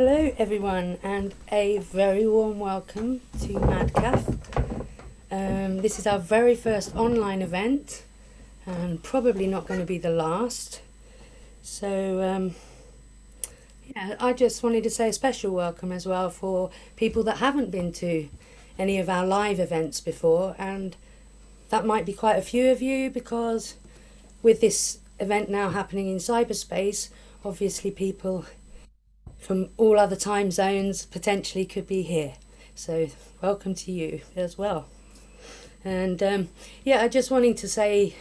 Hello everyone, and a very warm welcome to MaDCaff. This is our very first online event and probably not going to be the last. So yeah, I just wanted to say a special welcome as well for people that haven't been to any of our live events before, and that might be quite a few of you because with this event now happening in cyberspace, obviously people from all other time zones potentially could be here. So welcome to you as well. And yeah, I just wanting to say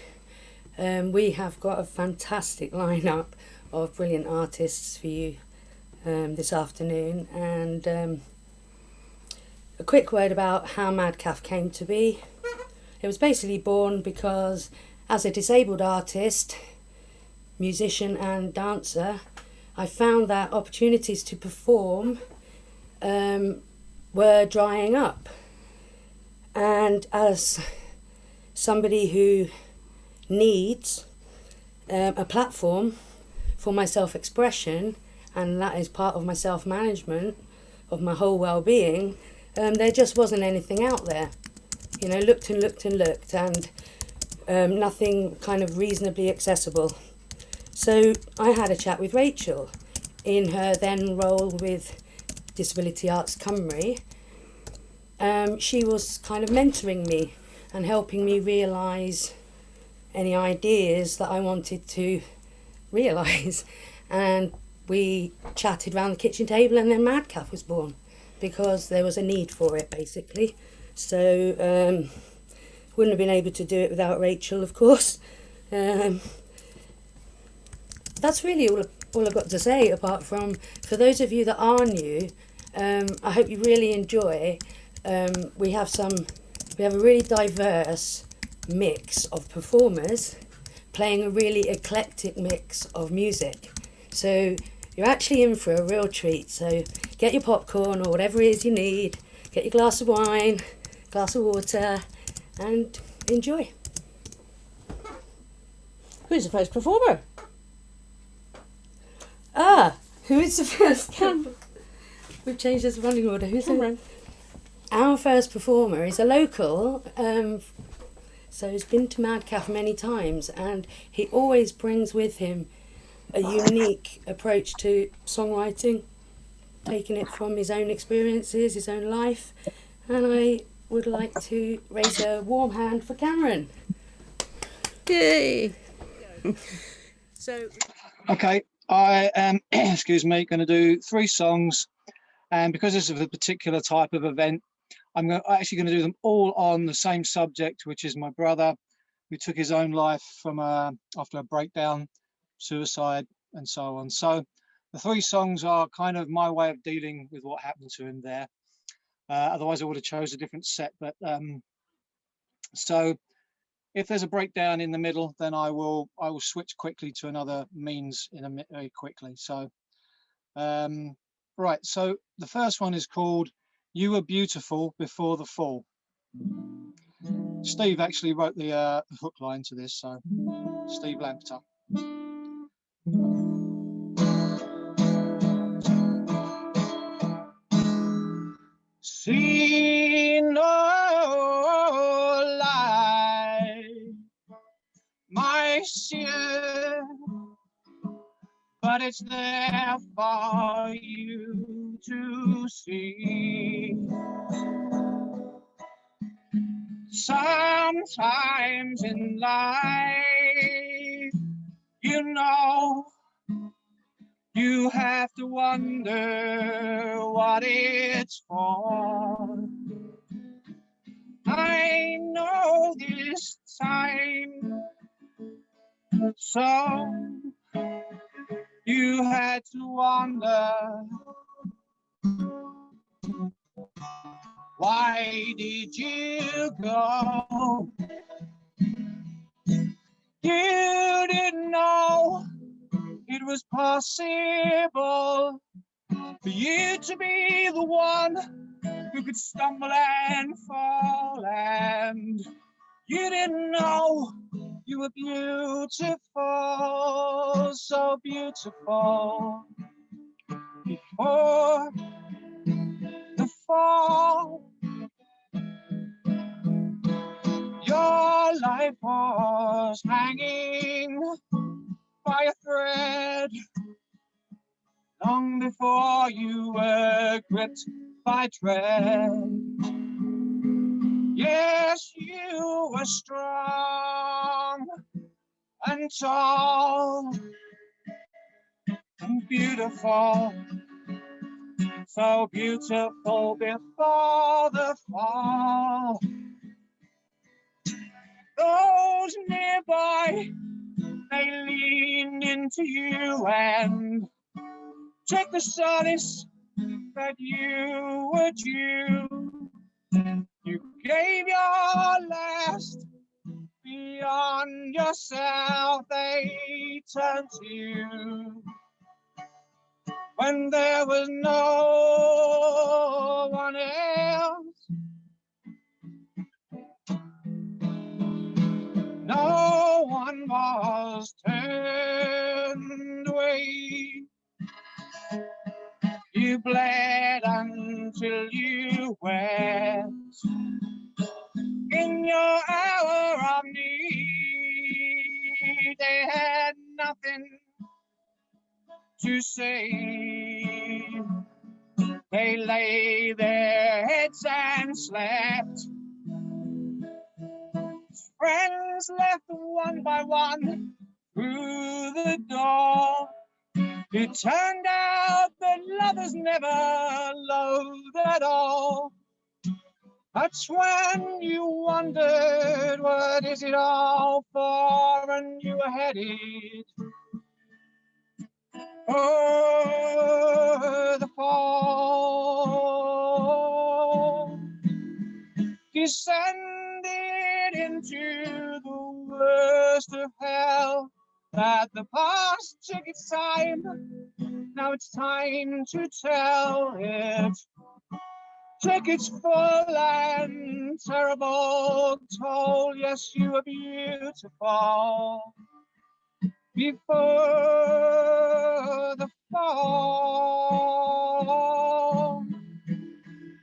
we have got a fantastic lineup of brilliant artists for you this afternoon. And a quick word about how MaDCaff came to be. It was basically born because as a disabled artist, musician and dancer, I found that opportunities to perform were drying up. And as somebody who needs a platform for my self-expression, and that is part of my self-management of my whole well-being, there just wasn't anything out there. You know, looked and looked and looked, and nothing kind of reasonably accessible. So I had a chat with Rachel in her then role with Disability Arts Cymru. She was kind of mentoring me and helping me realise any ideas that I wanted to realise. And we chatted around the kitchen table, and then MaDCaff was born because there was a need for it, basically. So wouldn't have been able to do it without Rachel, of course. That's really all I've got to say, apart from, for those of you that are new, I hope you really enjoy. We have a really diverse mix of performers playing a really eclectic mix of music. So you're actually in for a real treat. So get your popcorn or whatever it is you need, get your glass of wine, glass of water, and enjoy. Who's the first performer? Who is the first? We've changed this running order. Who's the Our first performer is a local, so he's been to MaDCaff many times, and he always brings with him a unique approach to songwriting, taking it from his own experiences, his own life. And I would like to raise a warm hand for Cameron. Yay! Okay, I am, excuse me, going to do 3 songs, and because this is a particular type of event, I'm actually going to do them all on the same subject, which is my brother, who took his own life from after a breakdown, suicide, and so on. So the 3 songs are kind of my way of dealing with what happened to him there. Otherwise, I would have chose a different set. But so if there's a breakdown in the middle, then I will switch quickly to another means very quickly. So right, so the first one is called "You Were Beautiful Before the Fall." Steve actually wrote the hook line to this, so Steve Lampeter. See no light, my dear, but it's there for you to see. Sometimes in life, you know, you have to wonder what it's for. I know this time, so you had to wonder, why did you go? You didn't know it was possible for you to be the one who could stumble and fall, and you didn't know you were beautiful, so beautiful before the fall. Your life was hanging by a thread long before you were gripped by dread. Yes, you were strong and tall and beautiful, so beautiful before the fall. Those nearby, they leaned into you and took the solace that you were due. You gave your last beyond yourself, they turned to you when there was no one else. No one was turned away. You bled until you wept. In your hour of need, they had nothing to say. They lay their heads and slept. Friends left one by one through the door. It turned out that lovers never loved at all. That's when you wondered, what is it all for? And you were headed for the fall. Descended into the worst of hell. That the past took its time. Now it's time to tell it. Took its full and terrible toll. Yes, you were beautiful before the fall.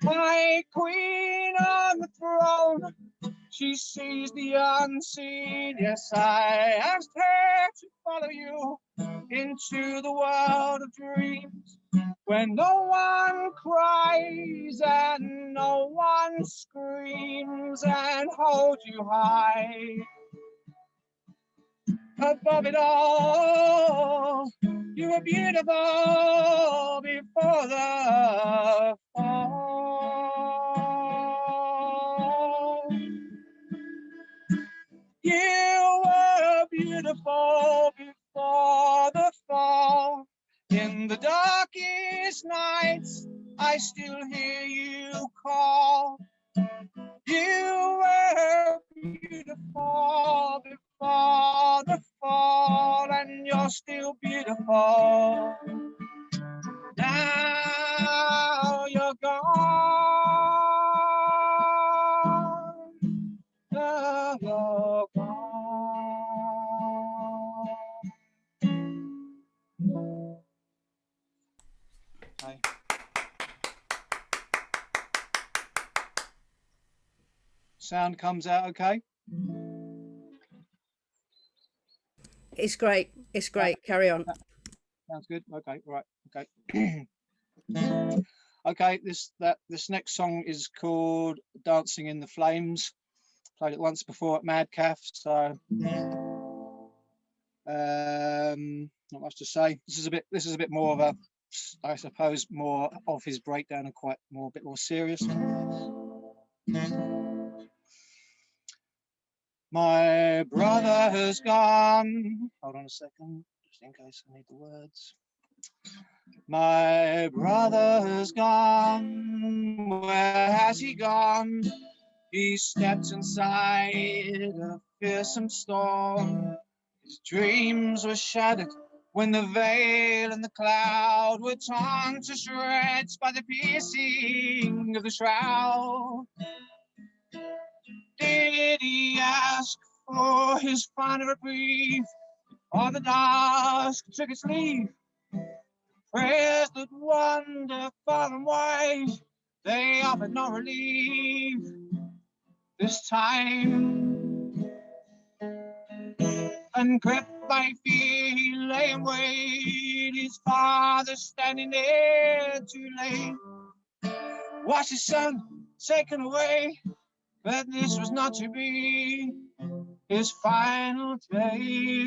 My queen on the throne, she sees the unseen. Yes, I asked her to follow you into the world of dreams, when no one cries and no one screams, and hold you high above it all. You were beautiful before the fall. You were beautiful before the fall. In the darkest nights, I still hear you call. You were beautiful before the fall, and you're still beautiful. Now you're gone. Now you're gone. Okay. Sound comes out okay? It's great. It's great. Carry on. Sounds good. Okay, right. Okay. Okay, this next song is called Dancing in the Flames. Played it once before at MaDCaff, so not much to say. This is a bit more of a, I suppose, more of his breakdown and a bit more serious. My brother has gone. Hold on a second, just in case I need the words. My brother has gone. Where has he gone? He stepped inside a fearsome storm. His dreams were shattered when the veil and the cloud were torn to shreds by the piercing of the shroud. Did he ask for his final reprieve, or the dusk took its leave? Prayers that wander far and wide, they offered no relief this time. And gripped by fear, he lay and waited, his father standing there too late. Watched his son taken away, but this was not to be his final day.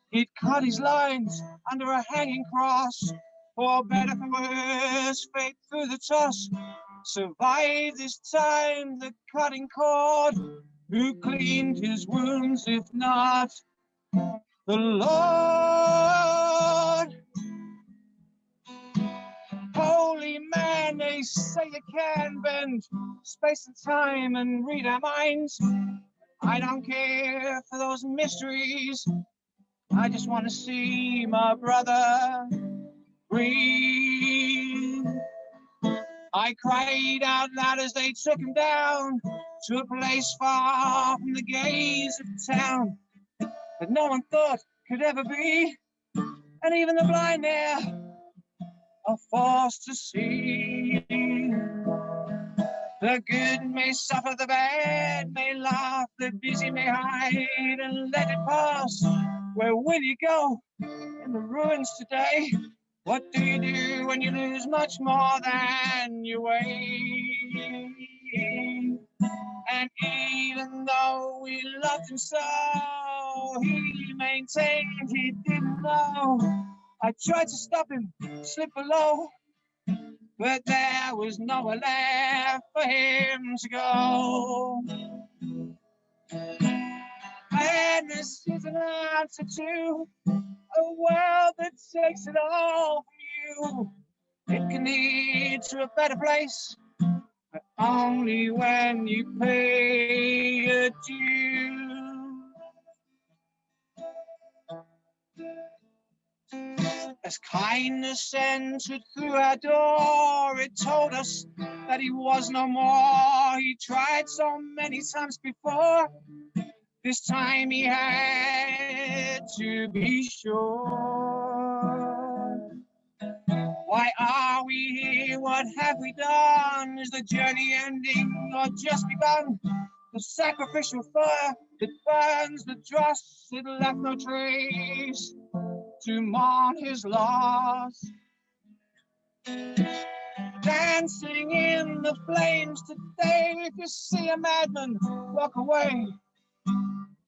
He'd cut his lines under a hanging cross, for better for worse, fate through the toss. Survived this time the cutting cord, who cleaned his wounds if not the Lord? Holy man, they say you can bend space and time and read our minds. I don't care for those mysteries, I just want to see my brother breathe. I cried out loud as they took him down to a place far from the gaze of town that no one thought could ever be, and even the blind there are forced to see. The good may suffer, the bad may laugh, the busy may hide and let it pass. Where will you go in the ruins today? What do you do when you lose much more than you weigh? And even though we loved him so, he maintained he didn't know. I tried to stop him, slip below, but there was nowhere left for him to go. Madness is an answer to a world that takes it all from you. It can lead to a better place, but only when you pay a due. As kindness entered through our door, it told us that he was no more. He tried so many times before, this time he had to be sure. Why are we here? What have we done? Is the journey ending or just begun? The sacrificial fire that burns the dross, it left no trace to mourn his loss. Dancing in the flames today, if you see a madman, walk away.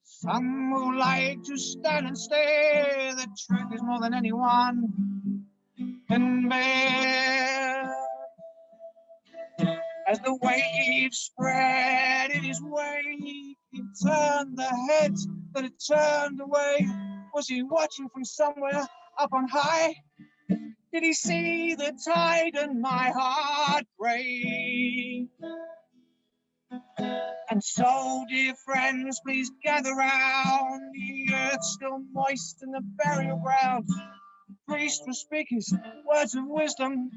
Some who like to stand and stare, the truth is more than anyone can bear. As the waves spread in his wake, he turned the heads that had turned away. Was he watching from somewhere up on high? Did he see the tide and my heart break? And so, dear friends, please gather round. The earth still moist in the burial ground. The priest will speak his words of wisdom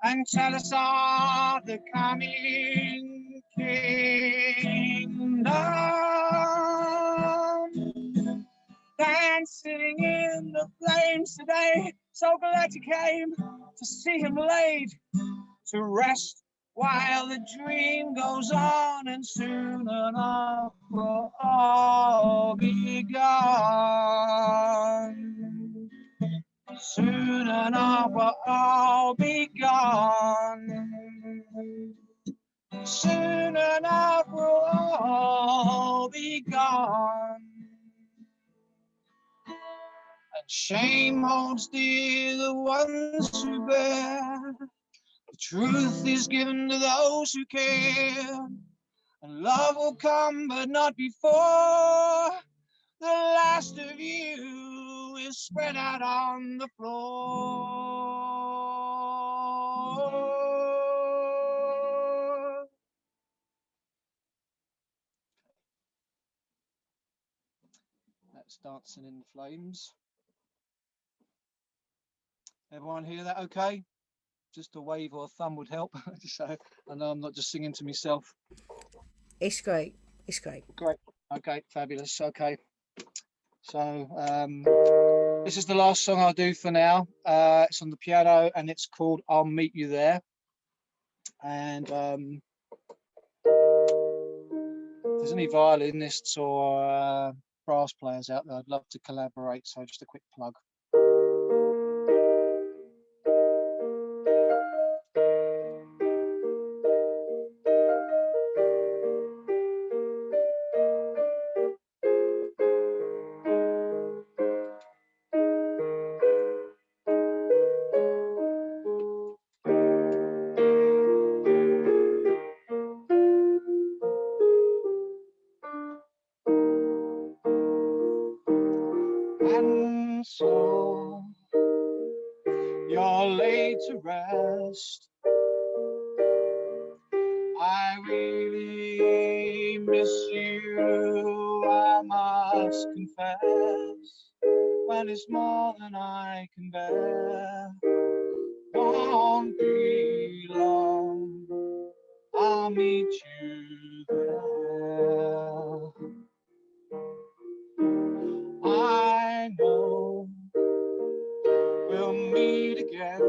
and tell us of the coming kingdom. Dancing in the flames today, so glad you came to see him laid to rest while the dream goes on, and soon enough we'll all be gone. Soon enough we'll all be gone. Soon enough we'll all be gone. And shame holds dear the ones who bear. The truth is given to those who care. And love will come, but not before the last of you is spread out on the floor. That's Dancing in the Flames. Everyone hear that okay? Just a wave or a thumb would help. So I know I'm not just singing to myself. It's great. It's great. Great. Okay, fabulous. Okay. So This is the last song I'll do for now. It's on the piano and it's called I'll Meet You There. And if there's any violinists or brass players out there, I'd love to collaborate. So just a quick plug. And so you're laid to rest. I really miss you, I must confess. When it's more than I can bear, won't be long, I'll meet you there. I know we'll meet again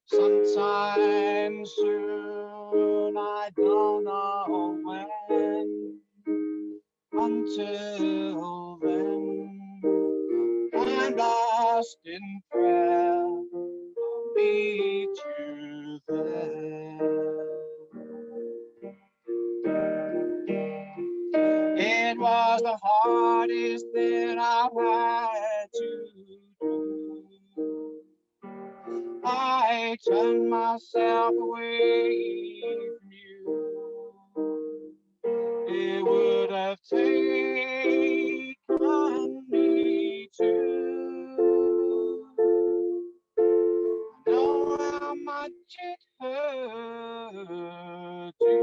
sometime soon, I don't know when. Until then, I'm lost in prayer, I'll meet you there. It was the hardest thing I've had to do. I turned myself away from you. It would have taken me to know how much it hurt you.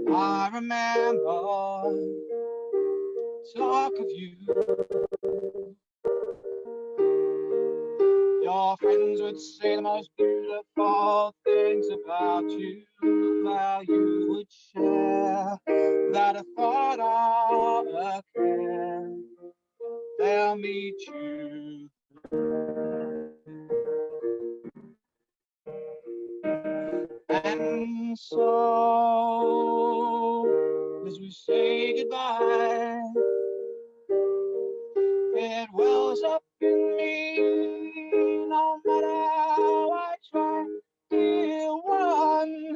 I remember talk of you. Your friends would say the most beautiful things about you, how you would share without a thought or a care. They'll meet you. And so, as we say goodbye, it wells up in me, no matter how I try, dear one,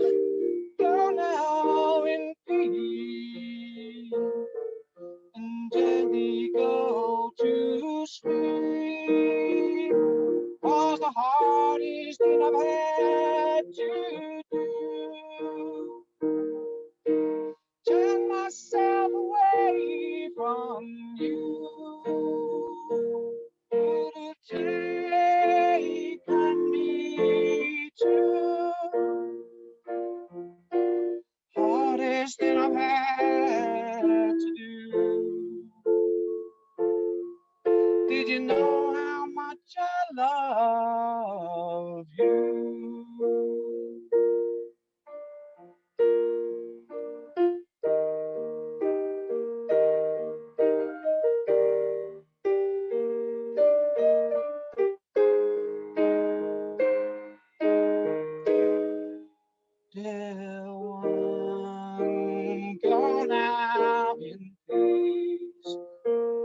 go now in peace, and gently go to sleep, was the hardest thing I've had to do. Turn myself away from you. It'll take me to hardest thing I've had to do. Did you know how much I love you? Dear one, go now in peace,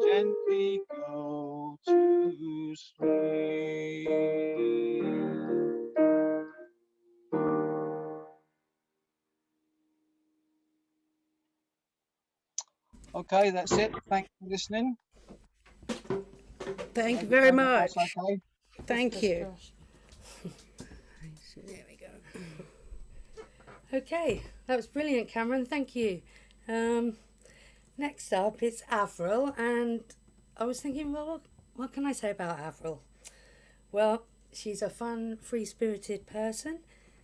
gently go to sleep. Okay, that's it. Thanks for listening. Thank you very much. That's okay. Thank you. There we go. Okay, that was brilliant, Cameron. Thank you. Next up, it's Avril, and I was thinking, well, what can I say about Avril? Well, she's a fun, free-spirited person,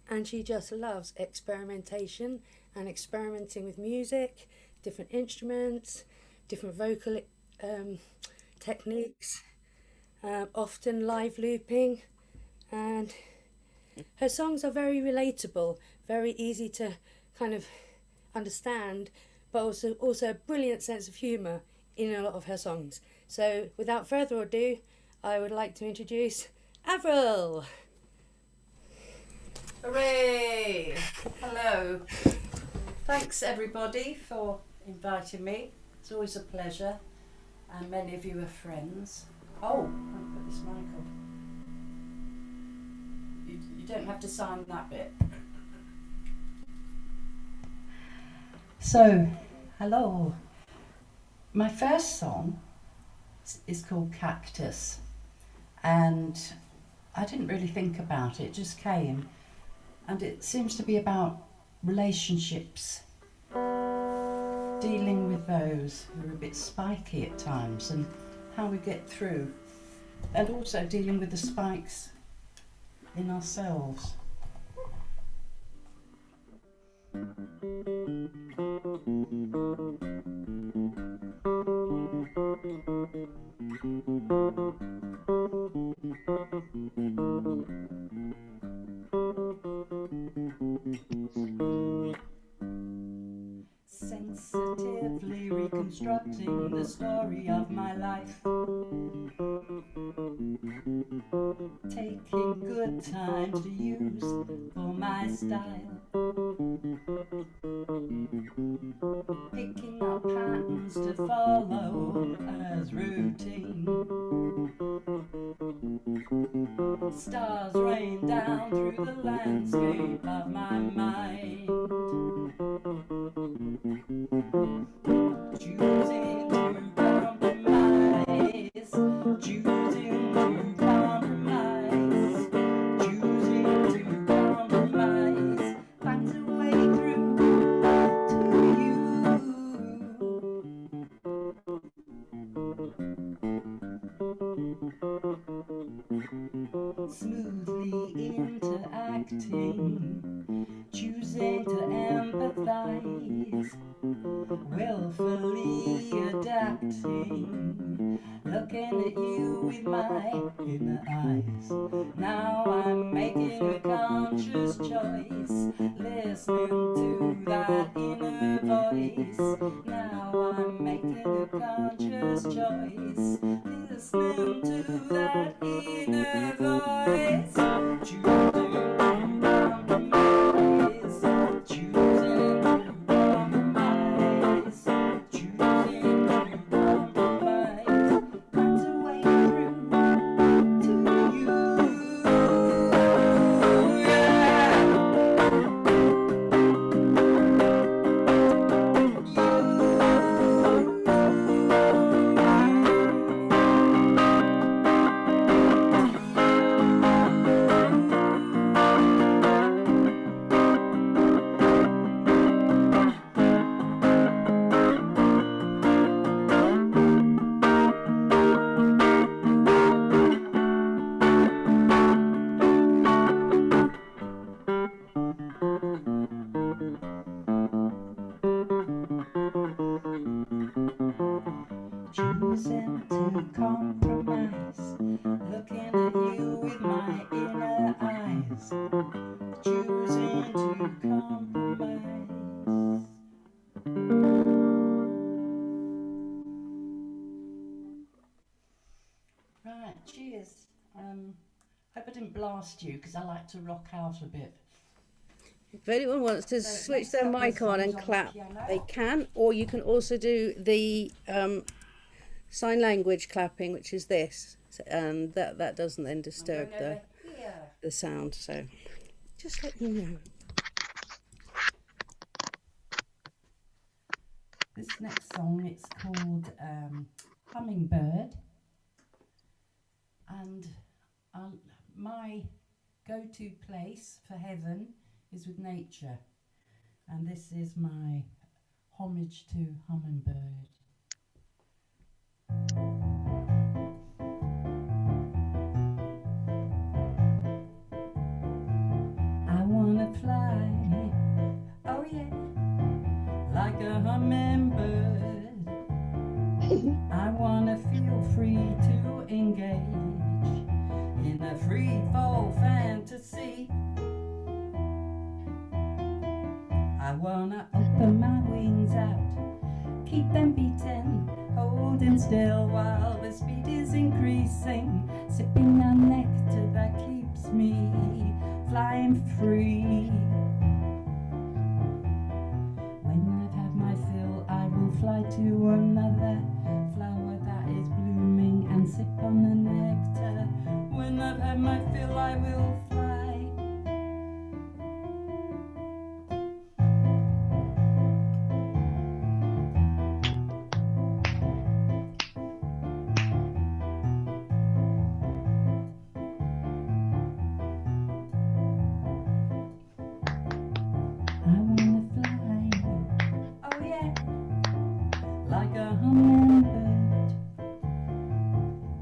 and she just loves experimentation and experimenting with music, different instruments, different vocal techniques, often live looping, and her songs are very relatable, very easy to kind of understand, but also a brilliant sense of humour in a lot of her songs. So without further ado, I would like to introduce Avril. Hooray! Hello. Thanks everybody for inviting me. It's always a pleasure, and many of you are friends. Oh, I'll put this mic on. You don't have to sign that bit. So, hello. My first song is called Cactus, and I didn't really think about it, it just came. And it seems to be about relationships, dealing with those who are a bit spiky at times and how we get through, and also dealing with the spikes in ourselves. Sensitively reconstructing the story of my life, taking good times to use for my style, picking up patterns to follow as routine. Stars rain down through the landscape of my mind, choosing to compromise, choosing to compromise, choosing to compromise, finds a way through to you. Smoothly interacting, choosing to empathize, willfully adapting, looking at you with my inner eyes. Now I'm making a conscious choice, listening to that inner voice. Now I'm making a conscious choice, listening to that inner voice. Choosing to compromise, choosing to compromise, choosing to compromise, finds a way through to you. Choosing to compromise, looking at you with my inner eyes, choosing to compromise. Right, cheers. Hope I didn't blast you because I like to rock out a bit. If anyone wants to So switch next their couple of mic on and songs on the clap, piano. they can, or you can also do the sign language clapping, which is this, and that doesn't then disturb I'm going over here. the sound. So just let you know. This next song, it's called Hummingbird, and my go-to place for heaven is with nature, and this is my homage to Hummingbird. I wanna feel free to engage in a free fall fantasy. I wanna open my wings out, keep them beaten, holding still while the speed is increasing, sipping on nectar that keeps me flying free. When I've had my fill, I will fly to another flower that is blooming and sip on the nectar. When I've had my fill, I will fly. I wanna fly, oh yeah, like a hummingbird.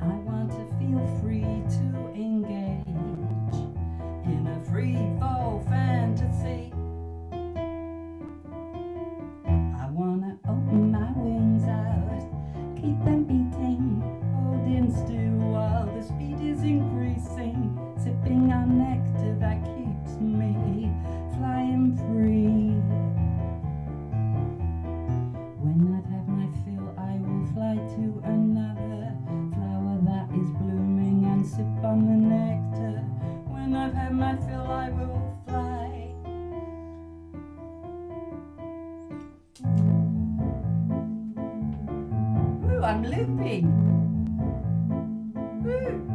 I want to feel free to engage in a free fall fantasy. I wanna open my wings out, keep them beating, holding still while the speed is increasing, sipping on nectar that keeps me flying free. When I've had my fill, I will fly to another flower that is blooming and sip on the nectar. When I've had my fill, I will fly. Ooh, I'm looping. Ooh.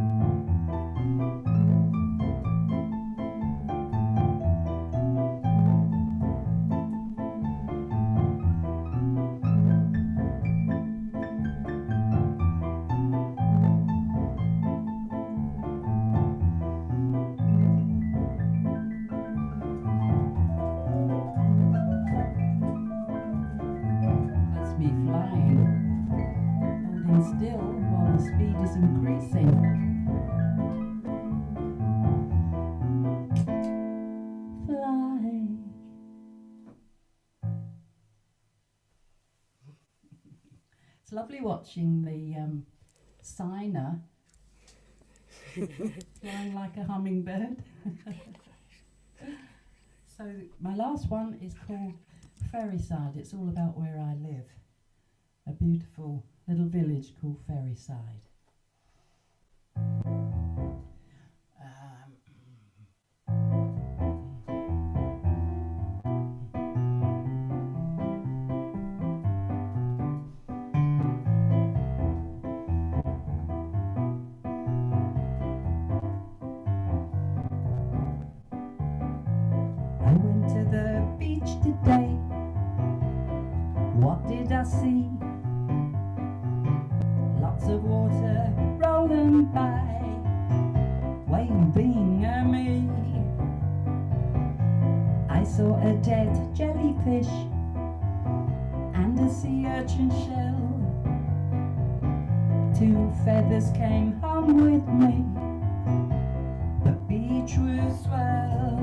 That's me flying, holding still while the speed is increasing. Fly. It's lovely watching the signer flying like a hummingbird. So my last one is called Ferryside. It's all about where I live. A beautiful little village called Ferryside. I went to the beach today. What did I see? Lots of water rolling by, waving at me. I saw a dead jellyfish and a sea urchin shell. 2 feathers came home with me. The beach was swell.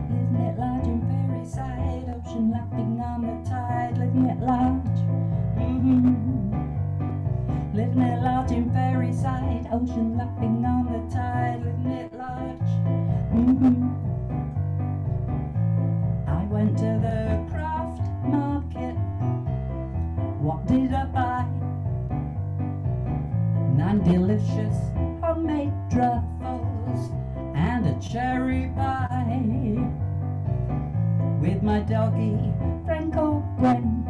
Living it large in Ferryside, ocean lapping on the tide. Living it large, living it large in Ferryside, ocean lapping on the tide. Living it large. I went to the craft market. What did I buy? 9 delicious homemade truffles and a cherry pie. With my doggy friend called Gwen,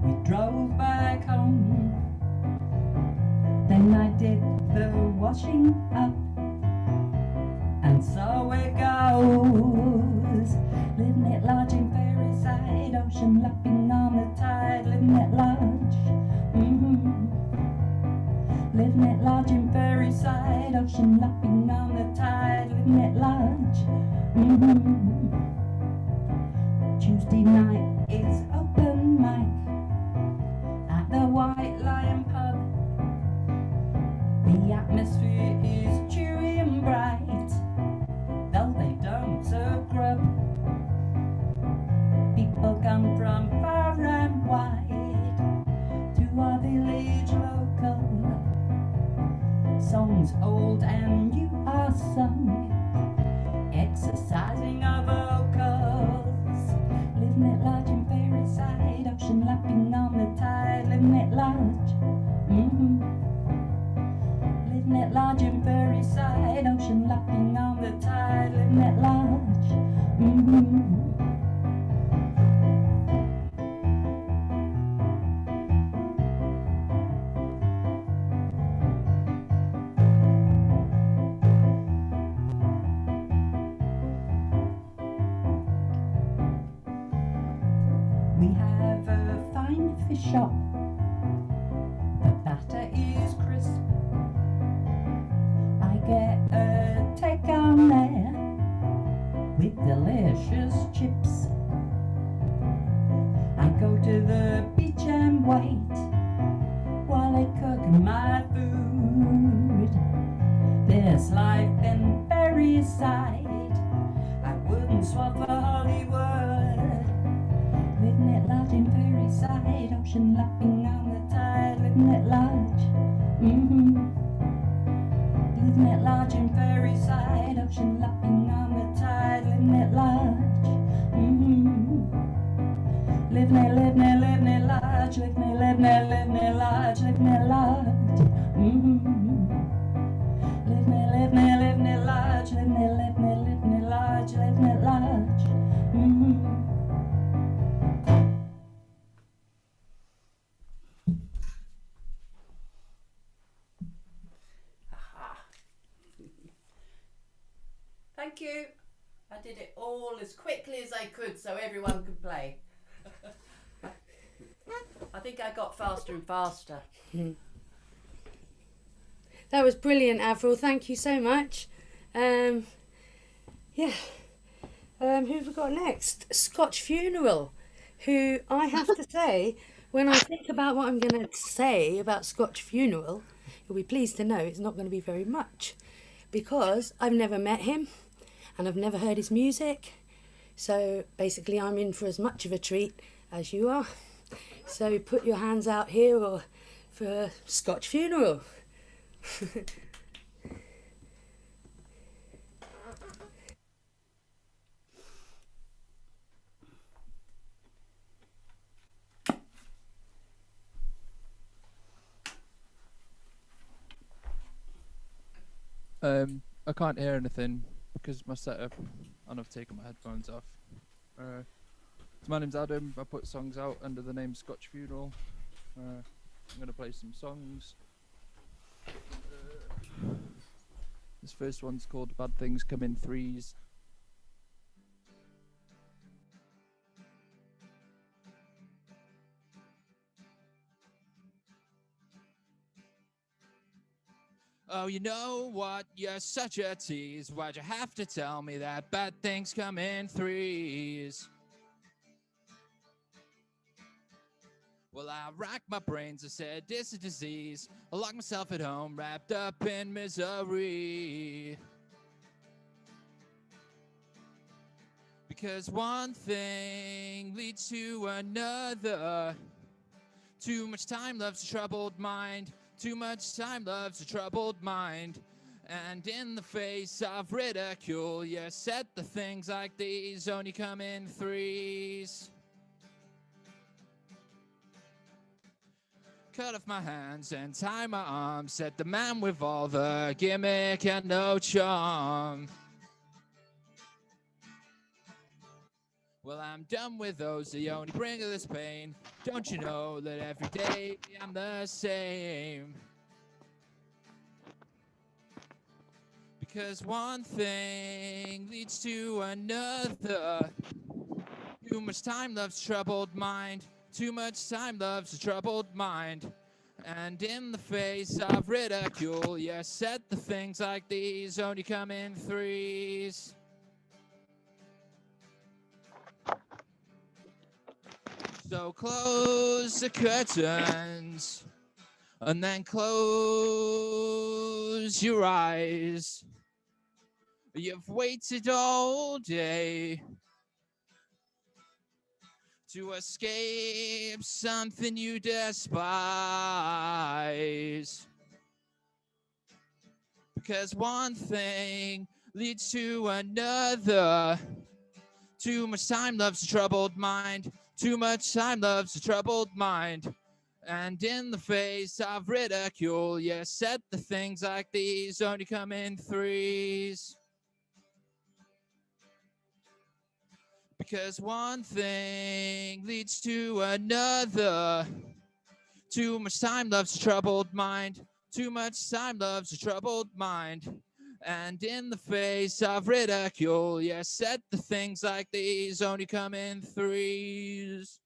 we drove back home. Then I did the washing up, and so it goes. Living it large in Ferryside, ocean lapping on the tide. Living it large, living it large in Ferryside, ocean lapping on the tide. Living it large. Tuesday night is open mic at the White Lion pub. The atmosphere is cheery and bright. They'll one's old and you are young, exercising our vocals, living it large in fairy side, ocean lapping on the tide, living it large. Living it large in fairy side, ocean lapping on the tide, living it large. We have a fine fish shop, the batter is crisp. I get a take on there with delicious chips. I go to the beach and wait while they cook my food. There's life in fairy side, I wouldn't swap for Hollywood. Living it large in fairy side, ocean lapping on the tide, living it large. Living it large in fairy side, ocean lapping on the tide, living it large. Living it large, living it large, living it large, living it large. Living it large, living it large, living it large. Thank you. I did it all as quickly as I could so everyone could play. I think I got faster and faster. That was brilliant, Avril. Thank you so much. Who have we got next? Scotch Funeral, who I have to say, when I think about what I'm going to say about Scotch Funeral, you'll be pleased to know it's not going to be very much, because I've never met him and I've never heard his music. So basically I'm in for as much of a treat as you are. So put your hands out here or for Scotch Funeral. I can't hear anything because my setup, and I've taken my headphones off. So my name's Adam. I put songs out under the name Scotch Funeral. I'm gonna play some songs. This first one's called Bad Things Come in Threes. Oh, you know what? You're such a tease. Why'd you have to tell me that bad things come in threes? Well, I racked my brains. I said, it's a disease. I locked myself at home, wrapped up in misery. Because one thing leads to another. Too much time loves a troubled mind. Too much time loves a troubled mind. And in the face of ridicule, you said the things like these only come in threes. Cut off my hands and tie my arms. Said the man with all the gimmick and no charm. Well, I'm done with those, they only bring us pain. Don't you know that every day I'm the same? Because one thing leads to another. Too much time loves a troubled mind. Too much time loves a troubled mind. And in the face of ridicule, you said the things like these only come in threes. So close the curtains and then close your eyes. You've waited all day to escape something you despise. because one thing leads to another. Too much time loves a troubled mind. Too much time loves a troubled mind. And in the face of ridicule, you said the things like these only come in threes. Because one thing leads to another. Too much time loves a troubled mind. Too much time loves a troubled mind. And in the face of ridicule, you said the things like these only come in threes.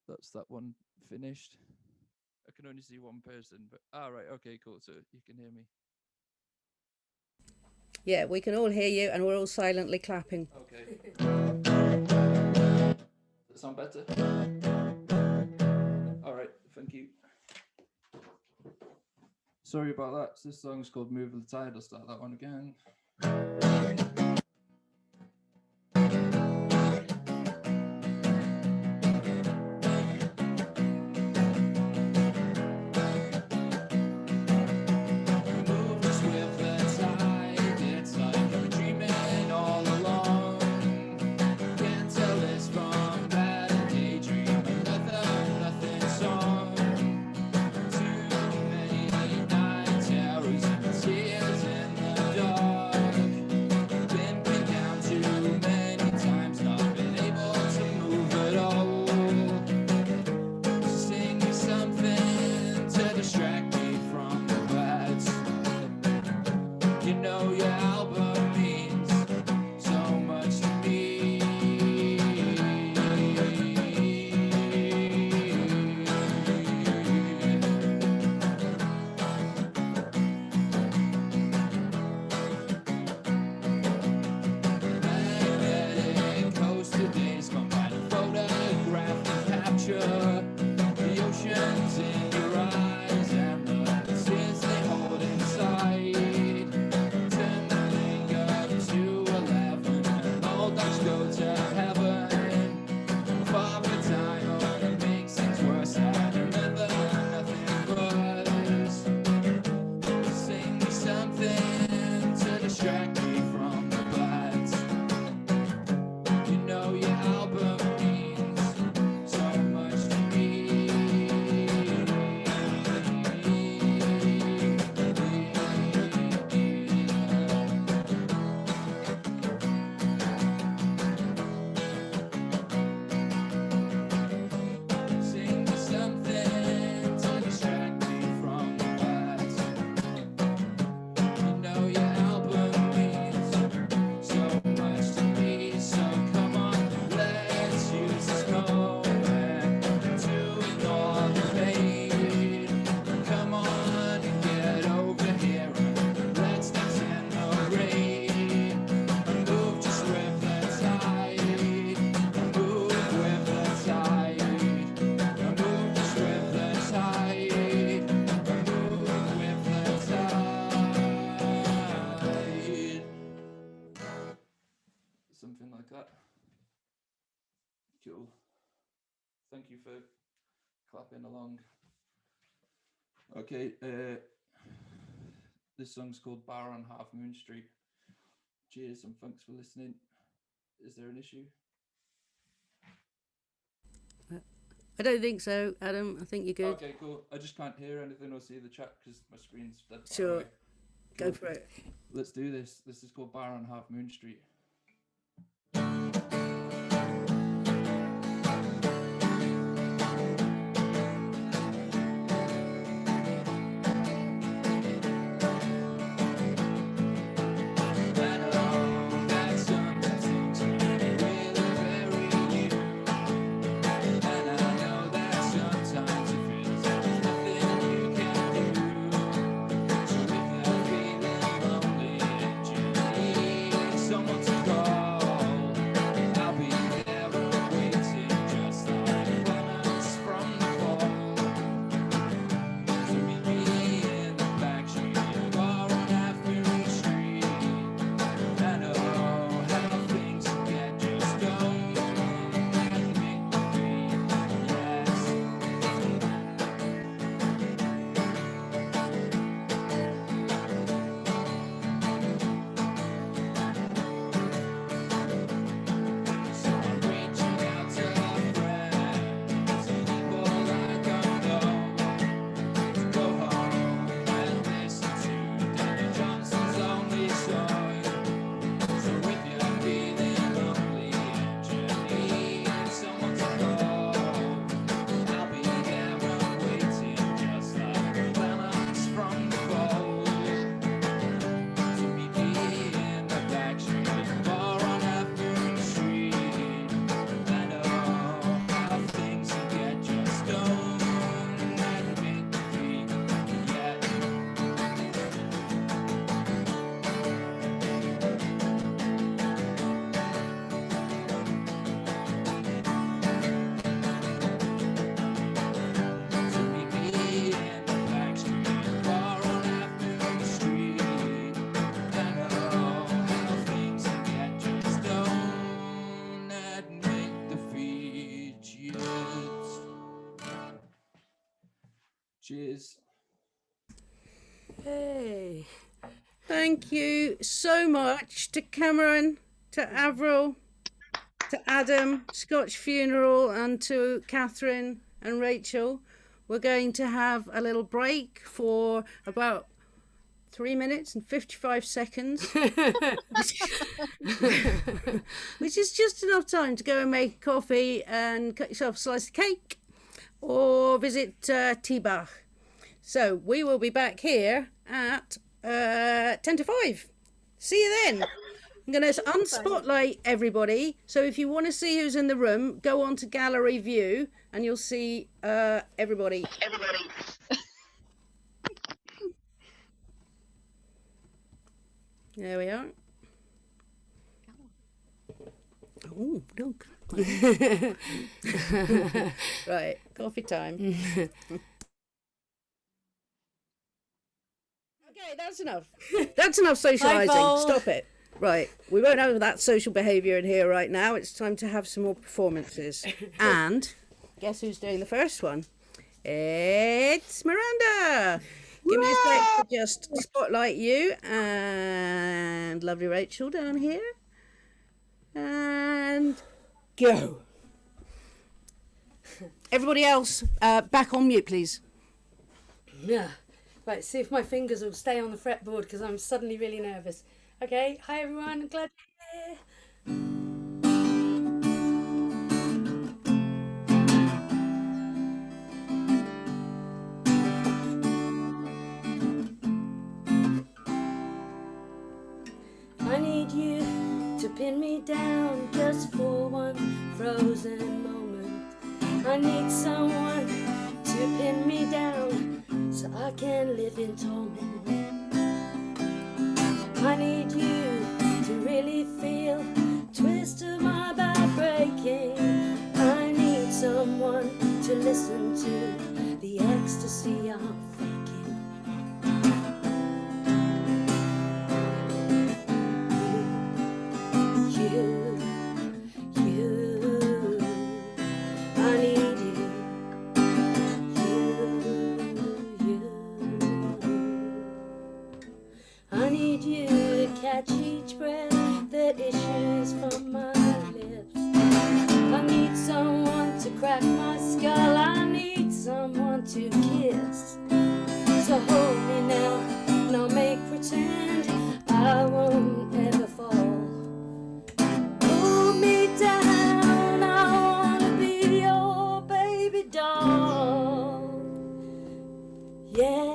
That's that one finished. I can only see one person, but right, okay, cool. So you can hear me. Yeah, we can all hear you, and we're all silently clapping. Okay. Does that sound better? All right, thank you. Sorry about that. This song's called Move the Tide. I'll start that one again. Something like that. Cool. Thank you for clapping along. Okay, this song's called Bar on Half Moon Street. Cheers and thanks for listening. Is there an issue? I don't think so, Adam. I think you're good. Okay, cool. I just can't hear anything or see the chat because my screen's dead far Sure. away. Go Cool. for it. Let's do this. This is called Bar on Half Moon Street. Someone Cheers. Hey. Thank you so much to Cameron, to Avril, to Adam, Scotch Funeral, and to Catherine and Rachel. We're going to have a little break for about 3 minutes and 55 seconds, which is just enough time to go and make coffee and cut yourself a slice of cake or visit T-Bach. So we will be back here at 10 to 5. See you then. I'm going to unspotlight everybody. So if you want to see who's in the room, go on to gallery view and you'll see everybody. There we are. Oh, look. Right, coffee time. Okay, that's enough. That's enough socialising. Stop it. Right, we won't have that social behaviour in here right now. It's time to have some more performances. And guess who's doing the first one? It's Miranda. Give me a sec to just spotlight you and lovely Rachel down here. And go. Everybody else, back on mute, please. Yeah. Right, see if my fingers will stay on the fretboard because I'm suddenly really nervous. Okay, hi everyone, glad you're here. I need you to pin me down just for one frozen moment. I need someone to pin me down so I can live in torment. I need you to really feel twist of my back breaking. I need someone to listen to the ecstasy I'm faking. I need I need you to catch each breath that issues from my lips. I need someone to crack my skull. I need someone to kiss. So hold me now and I'll make pretend I won't ever fall. Hold me down, I wanna be your baby doll. Yeah.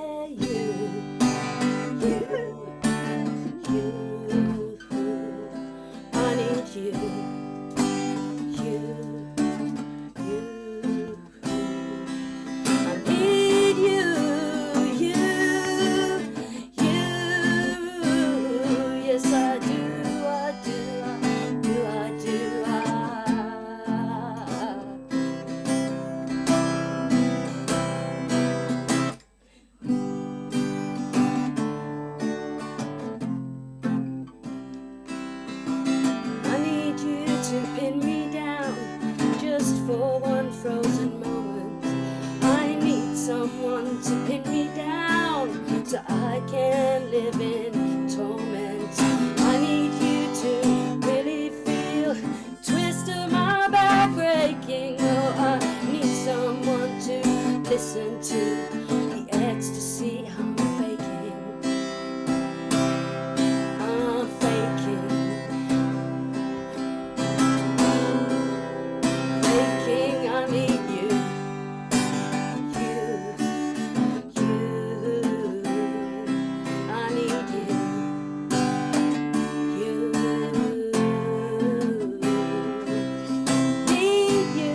For one frozen moment, I need someone to pin me down so I can live in torment. I need you to really feel twist of my back breaking. Oh, I need someone to listen to the ecstasy I'm faking. I'm faking. I need you, I need you, need you,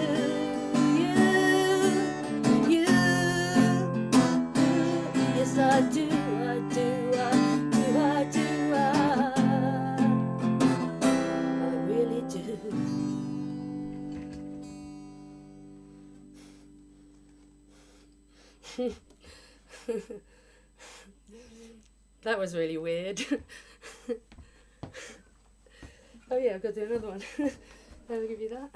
yes I do, I really do. That was really weird. Oh yeah, I've got to do another one. I'll give you that.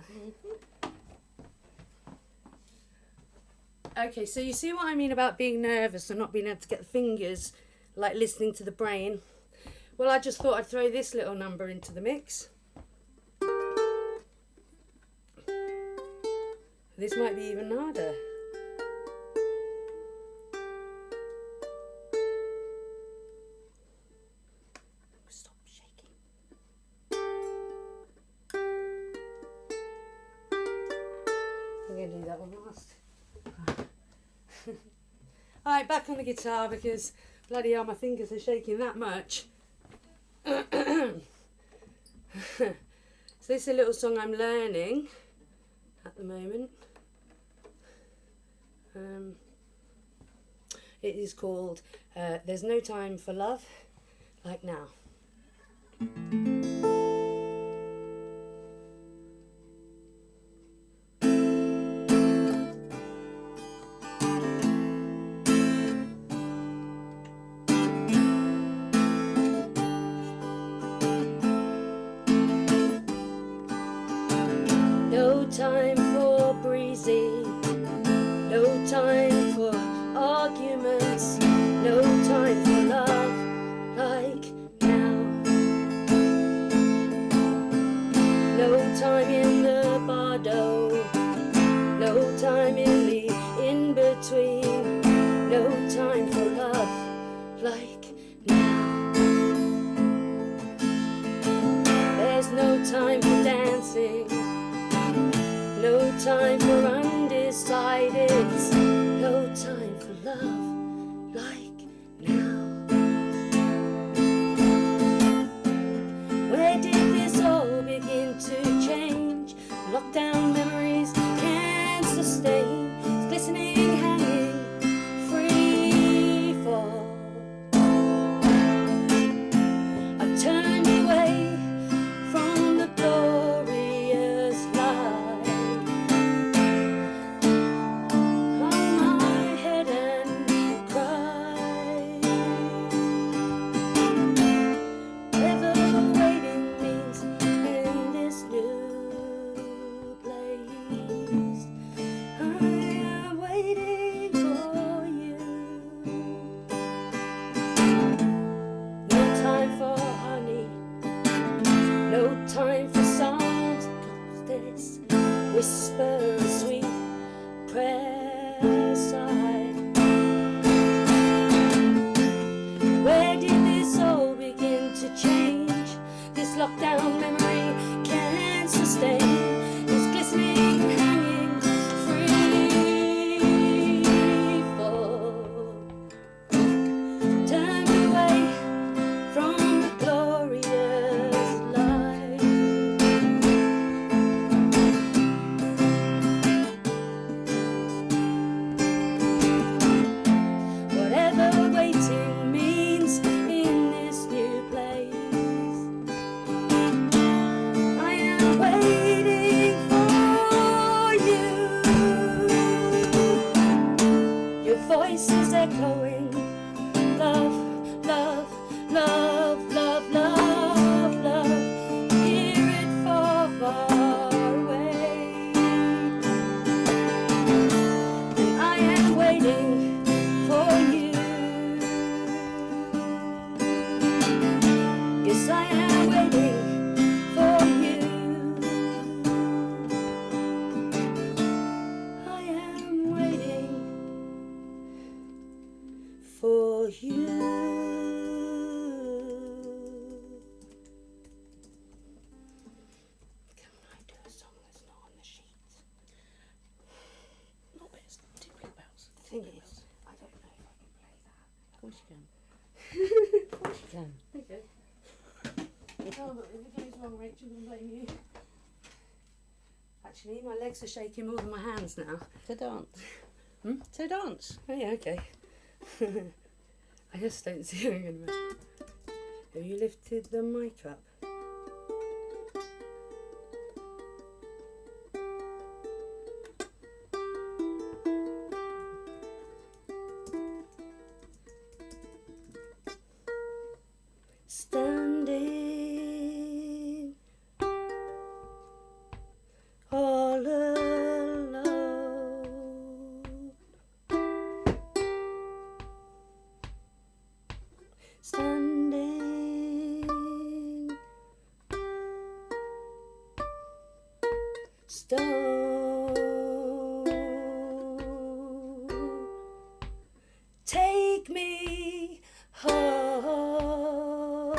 Okay, so you see what I mean about being nervous and not being able to get the fingers, like listening to the brain? Well, I just thought I'd throw this little number into the mix. This might be even harder. Stop shaking. I'm going to do that one last. Alright, back on the guitar because bloody hell, my fingers are shaking that much. So this is a little song I'm learning at the moment. It is called There's No Time for Love Like Now. No time for breezy, no time for arguments, no time for love like now. No time in the bardo, no time in the in-between, no time for love like now. There's no time for dancing, no time for undecideds, no time for love like now. Where did this all begin to change? Lockdown memories can't sustain, it's glistening, hanging, free fall. I turned away from the glorious light. Hung my head and cried. Whatever waiting means in this new place, I am waiting for you. No time for honey, no time for songs, this whisper of sweet prayer side. Where did this all begin to change? This lockdown memory can't sustain, this glistening, hanging, free fall. Turned away from the glorious light. Whatever waiting means in this new place, I am waiting for you. Your voice is echoing, love, love, love, love, love, love. Hear it far, far away. And I am waiting for you. Yes, I am waiting for you. I am waiting for you. Can I do a song that's not on the sheet? Not best. Tinkling bells. Thing is, I don't know if I can play that. Of course you can. Of course you can. Okay. Oh, but if it goes wrong, Rachel will blame you. Actually, my legs are shaking more than my hands now. To dance. Hmm? To dance. Oh yeah, okay. I just don't see it in a minute. Have you lifted the mic up? Standing all alone standing stone. Take me home.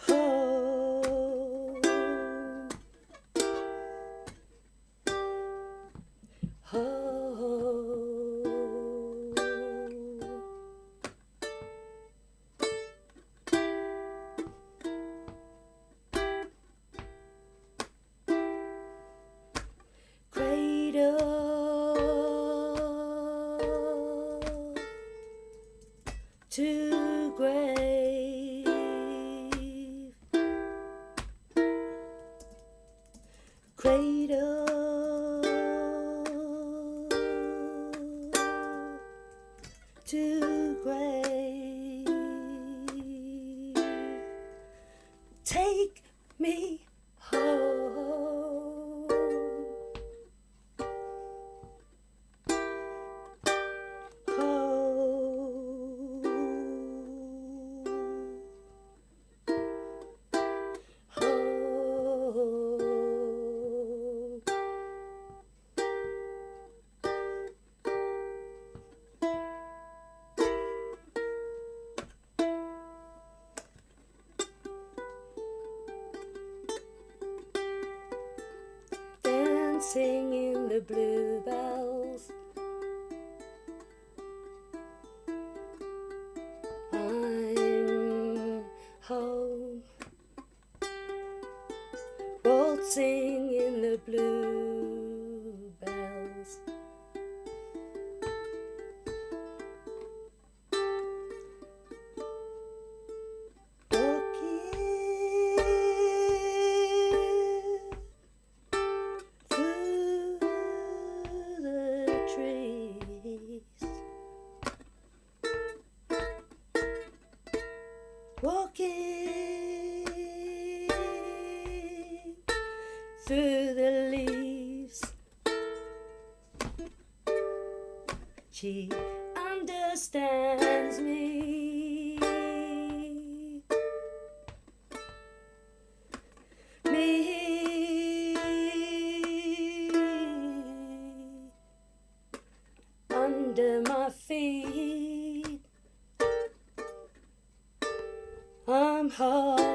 Home. Home. Cradle to grave, cradle to grave, take me home. Dancing in the bluebells, I'm home. Waltzing in the bluebells, walking through the trees, walking through the leaves. She understands me. Under my feet, I'm home.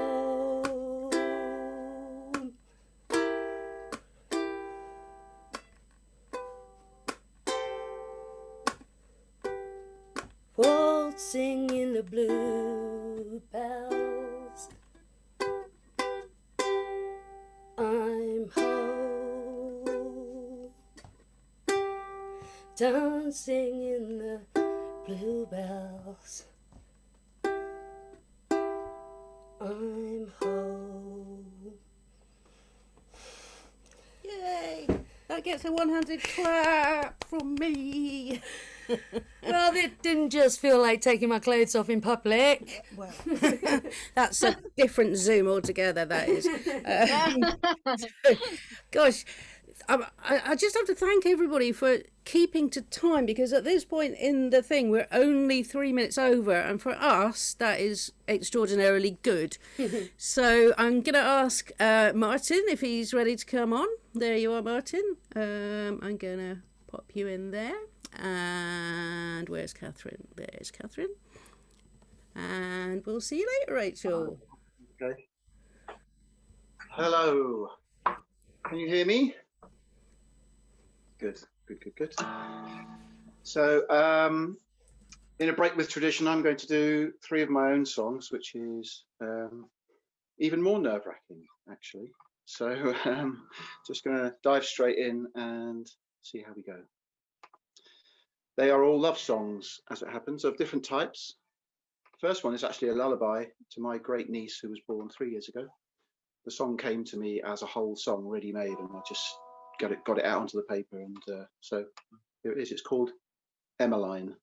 Waltzing in the bluebells, I'm home. Dancing in the bluebells, I'm home. Yay! That gets a one-handed clap from me. Well, it didn't just feel like taking my clothes off in public. Well, that's a different Zoom altogether, that is. Gosh, I just have to thank everybody for keeping to time, because at this point in the thing, we're only 3 minutes over, and for us, that is extraordinarily good. So I'm going to ask Martin if he's ready to come on. There you are, Martin. I'm going to pop you in there. And where's Catherine? There's Catherine. And we'll see you later, Rachel. Okay. Hello. Can you hear me? Good. So, in a break with tradition, I'm going to do 3 of my own songs, which is even more nerve-wracking, actually. So, just going to dive straight in and see how we go. They are all love songs, as it happens, of different types. First one is actually a lullaby to my great niece who was born 3 years ago. The song came to me as a whole song ready-made, and I just got it out onto the paper, and so here it is. It's called Emmeline.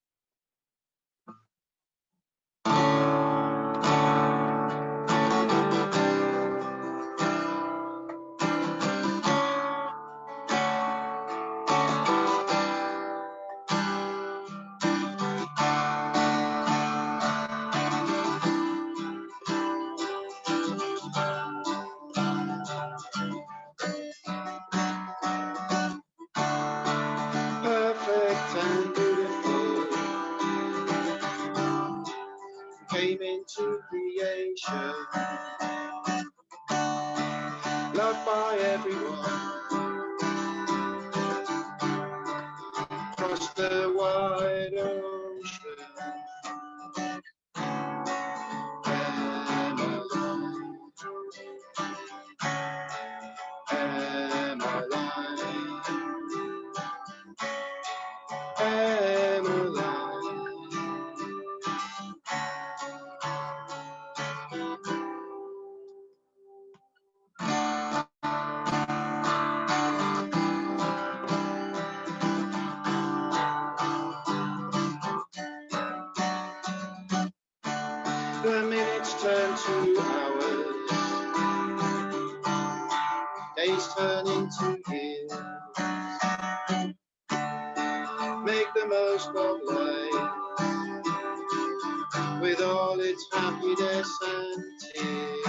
across the wide ocean. The minutes turn to hours, days turn into years. Make the most of life, with all its happiness and tears.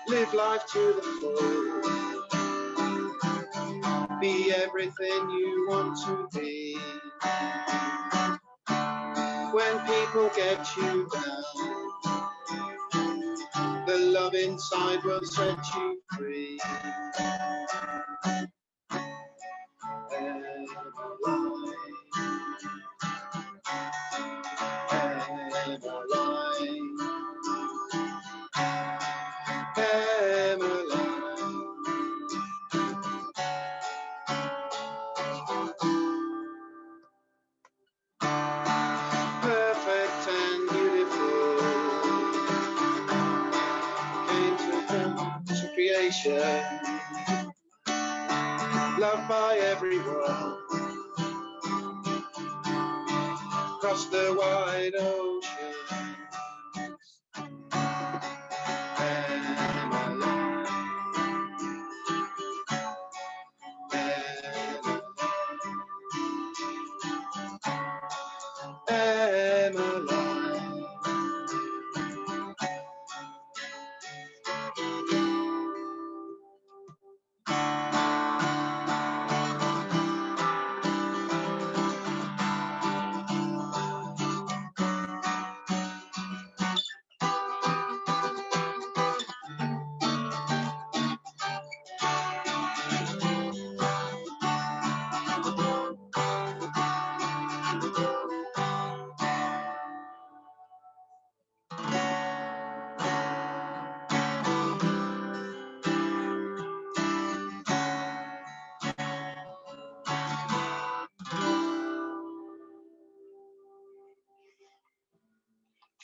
Live life to the full. Be everything you want to be. When people get you down, the love inside will set you free. Perfect and beautiful, came to creation, loved by everyone, across the wide ocean.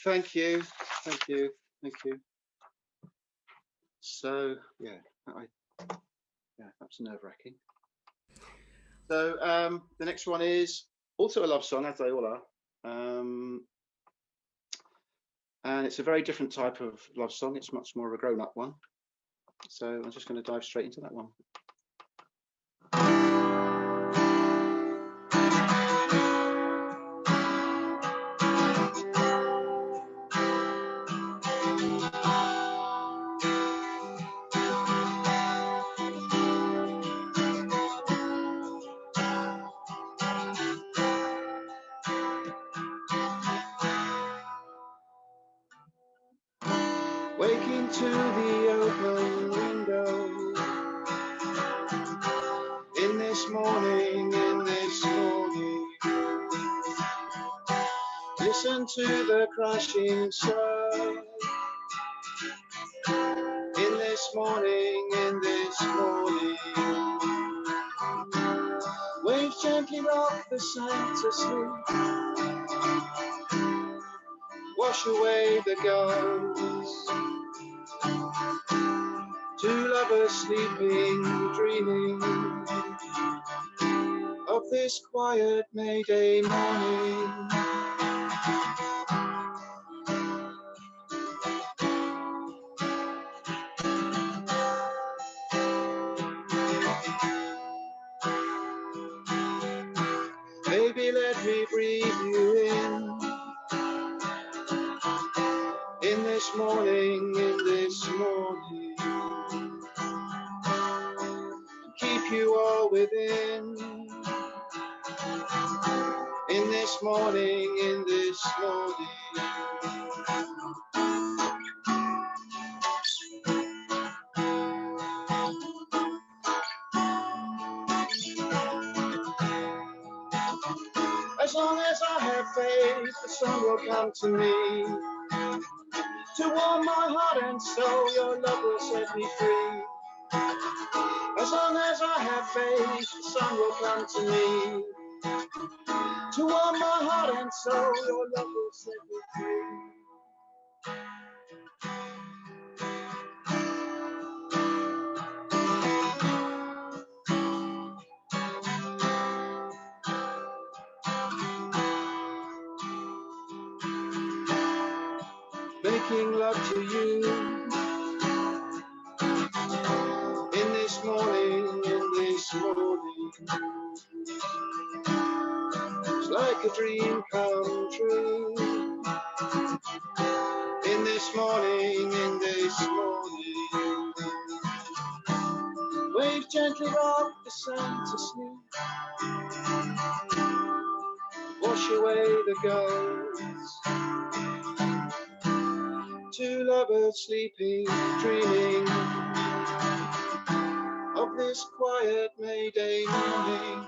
Thank you, thank you, thank you. So yeah, that's nerve-wracking. So the next one is also a love song, as they all are, and it's a very different type of love song. It's much more of a grown-up one. So I'm just going to dive straight into that one. Waking to the open window in this morning, listen to the crashing surf in this morning, Waves gently rock the sand to sleep. Wash away the ghosts. Two lovers sleeping, dreaming of this quiet May Day morning. Baby, let me breathe you in this morning, keep you all within, in this morning, As long as I have faith, the sun will come to me, to warm my heart and soul, your love will set me free. As long as I have faith, the sun will come to me, to warm my heart and soul, your love will set me free. Making love to you in this morning, it's like a dream come true. In this morning, waves gently rock the sand to sleep. Wash away the ghosts. Two lovers sleeping, dreaming of this quiet May Day morning.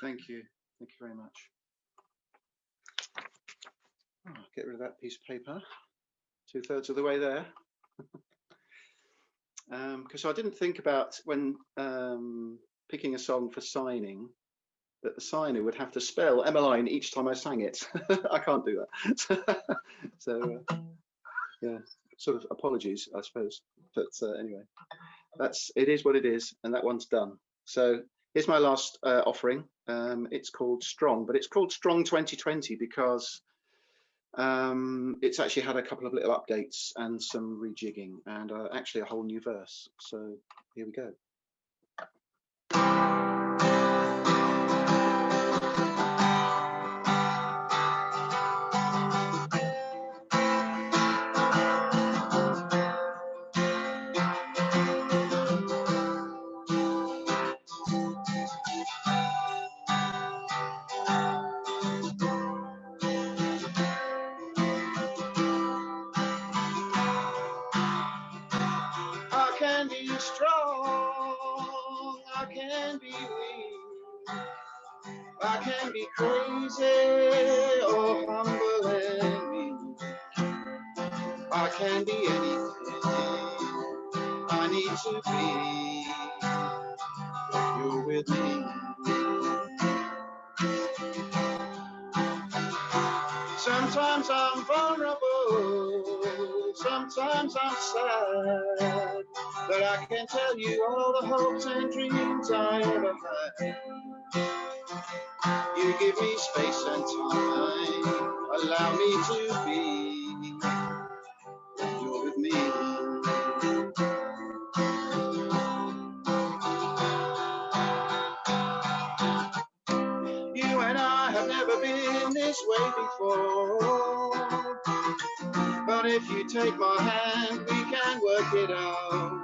Thank you very much. Get rid of that piece of paper. 2/3 of the way there. Because I didn't think about when picking a song for signing that the signer would have to spell Emmeline each time I sang it. I can't do that. So yeah, sort of apologies, I suppose. But anyway, it is what it is, and that one's done. So here's my last offering. It's called Strong, but it's called Strong 2020 because it's actually had a couple of little updates and some rejigging and actually a whole new verse. So here we go. I can be strong, I can be weak, I can be crazy or humble and meek. I can be anything I need to be. You're with me. Sometimes I'm vulnerable, sometimes I'm sad, but I can tell you all the hopes and dreams I ever had. You give me space and time, allow me to be. You're with me. You and I have never been this way before, but if you take my hand, we work it out.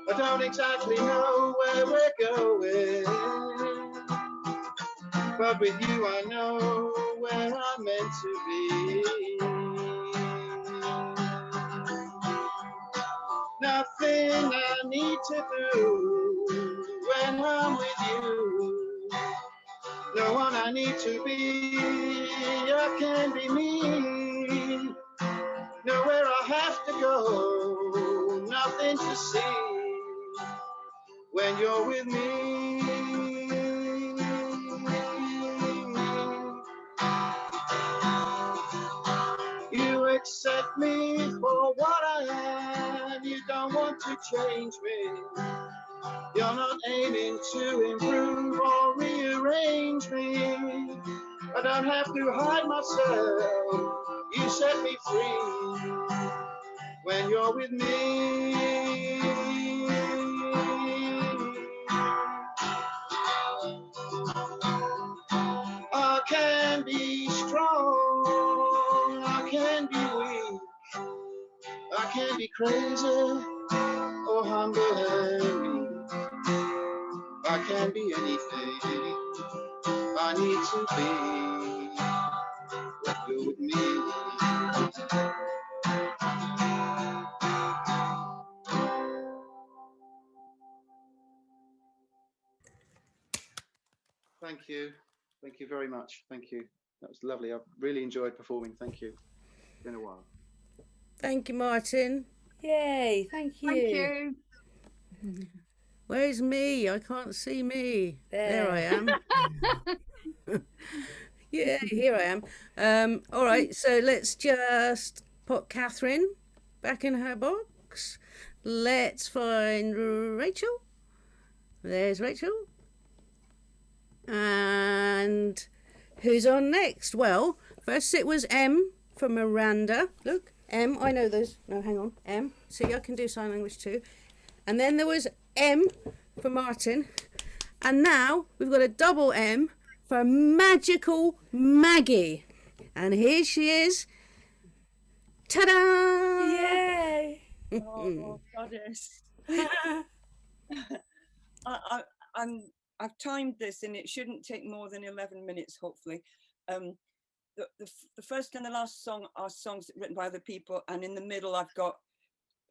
I don't exactly know where we're going, but with you I know where I'm meant to be. Nothing I need to do when I'm with you. No one I need to be, I can be me. Nowhere I have to go, nothing to see when you're with me. You accept me for what I am, you don't want to change me. You're not aiming to improve or rearrange me. I don't have to hide myself, you set me free when you're with me. I can be strong, I can be weak, I can be crazy or humble and meek. I can be anything I need to be when you're with me. Thank you. Thank you very much. Thank you. That was lovely. I've really enjoyed performing. Thank you. It's been a while. Thank you, Martin. Yay, thank you. Thank you. Where's me? I can't see me. There I am. Yeah, here I am. All right, so let's just put Catherine back in her box. Let's find Rachel. There's Rachel. And who's on next? Well, first it was M for Miranda. Look, M, I know those. No, hang on. M. See, I can do sign language too. And then there was M for Martin. And now we've got a double M for Magical Maggie. And here she is. Ta-da! Yay! Oh, goddess. I've timed this and it shouldn't take more than 11 minutes, hopefully. The first and the last song are songs written by other people, and in the middle I've got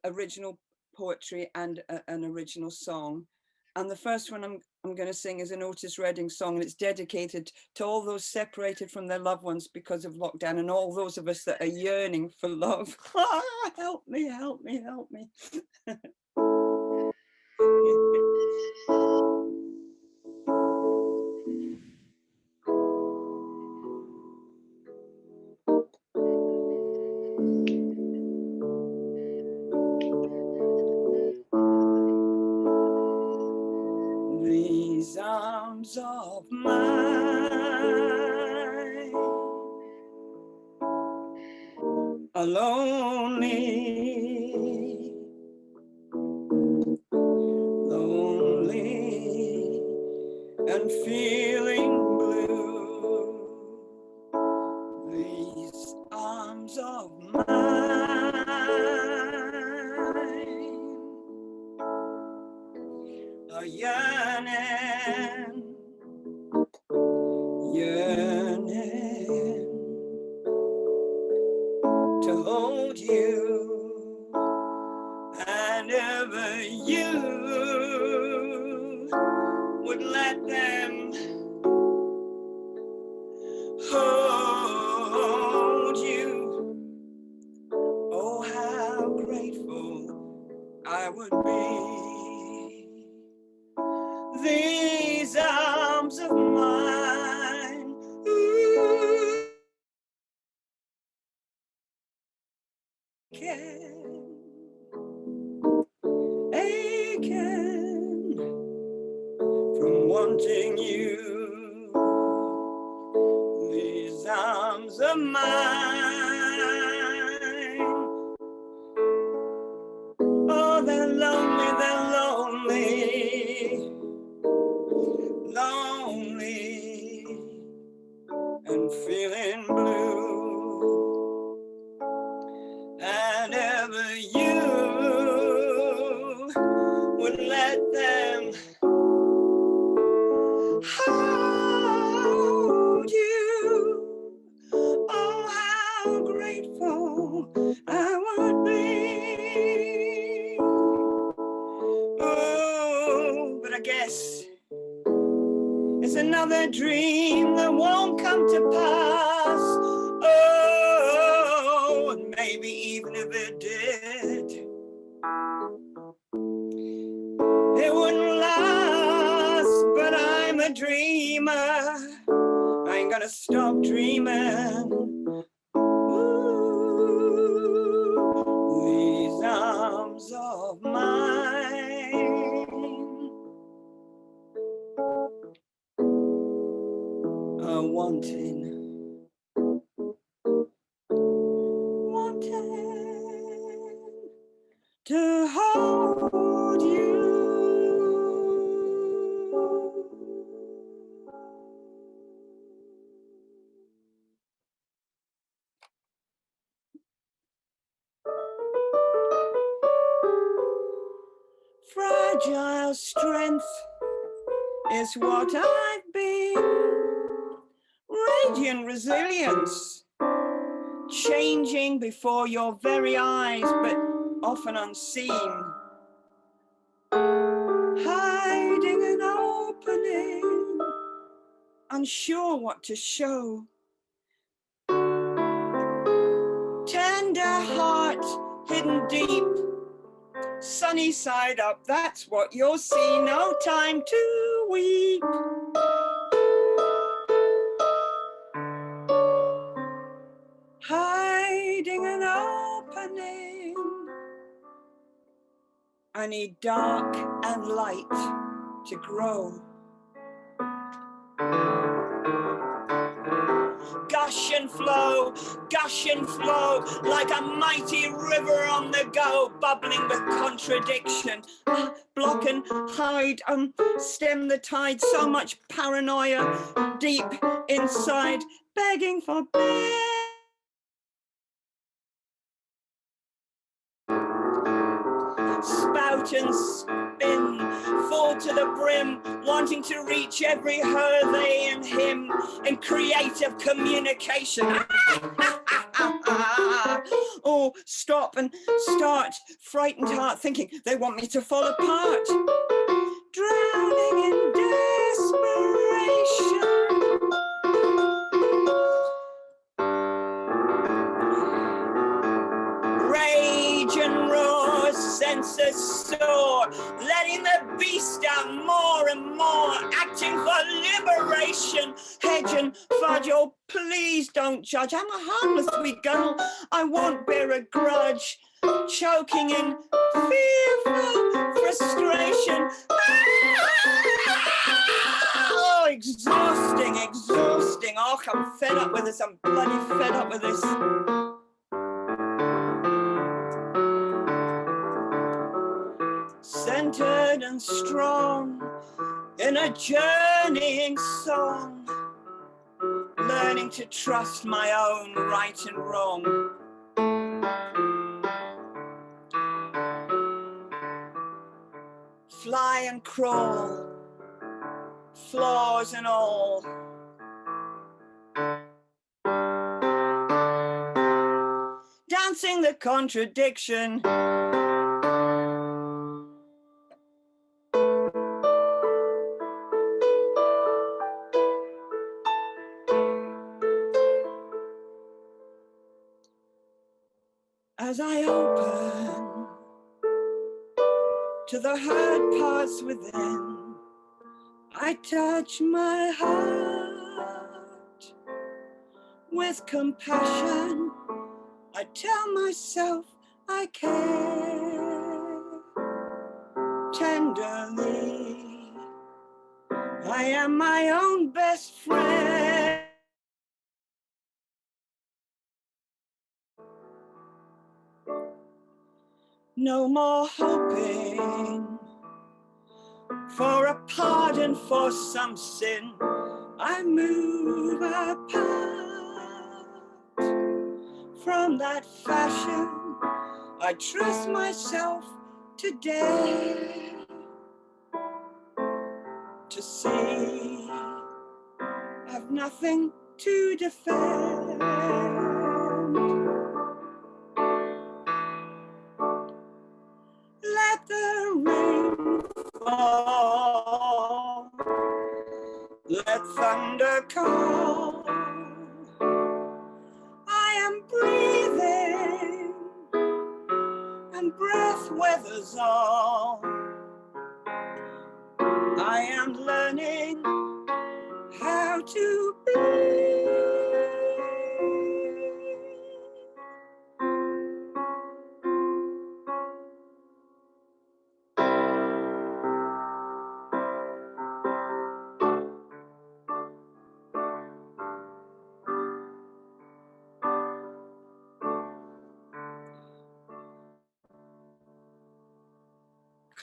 original poetry and an original song. And the first one I'm going to sing is an Otis Redding song, and it's dedicated to all those separated from their loved ones because of lockdown, and all those of us that are yearning for love. Help me, help me, help me. These arms of mine are lonely, lonely and feeling blue. These arms of mine are yearning, yearning to hold you, and ever you would let them hold you. Oh, how grateful I would be. These arms of mine, ooh, aching from wanting you. These arms of mine, oh, they're lonely, lonely and feeling blue, and ever you would let them hold you. Oh, how grateful I would be. Oh, but I guess it's another dream that won't come to pass. Oh, and maybe even if it did, it wouldn't last. But I'm a dreamer. I ain't gonna stop dreaming. Ooh, these arms of mine are wanting to hold you. Fragile strength is what I've been. Radiant resilience, changing before your very eyes, but often unseen. Hiding an opening, unsure what to show. Tender heart hidden deep, sunny side up, that's what you'll see. No time to weep. Hiding an opening. I need dark and light to grow. Gush and flow, like a mighty river on the go, bubbling with contradiction. Block and hide, stem the tide, so much paranoia deep inside, begging for bed. Spout and spin, full to the brim, wanting to reach every her, they and him in creative communication. Oh, stop and start, frightened heart thinking they want me to fall apart. Drowning in desperation. Rage and roar, senses soar, letting the beast out more and more, acting for liberation. Hedge and fudge, oh please don't judge, I'm a harmless wee girl, I won't bear a grudge. Choking in fearful frustration. Oh, exhausting. Oh, I'm fed up with this, I'm bloody fed up with this. Centered and strong in a journeying song, learning to trust my own right and wrong. Fly and crawl, flaws and all. Dancing the contradiction. As I open to the hurt parts within, I touch my heart with compassion. I tell myself I care tenderly. I am my own best friend. No more hoping for a pardon for some sin. I move apart from that fashion. I I trust myself today to see I've nothing to defend. Let the rain fall, let thunder call. I am breathing, and breath weathers all. I am learning how to be.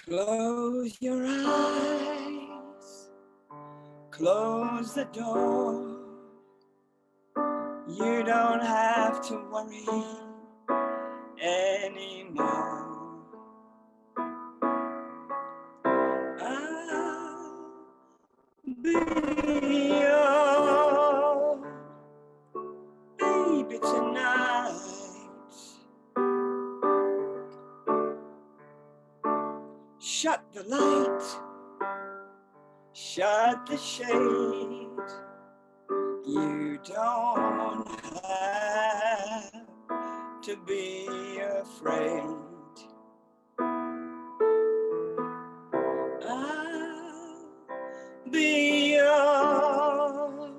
Close your eyes, close the door. You don't have to worry anymore. I'll be your baby tonight. Shut the light, shut the shade. You don't have to be afraid. I'll be your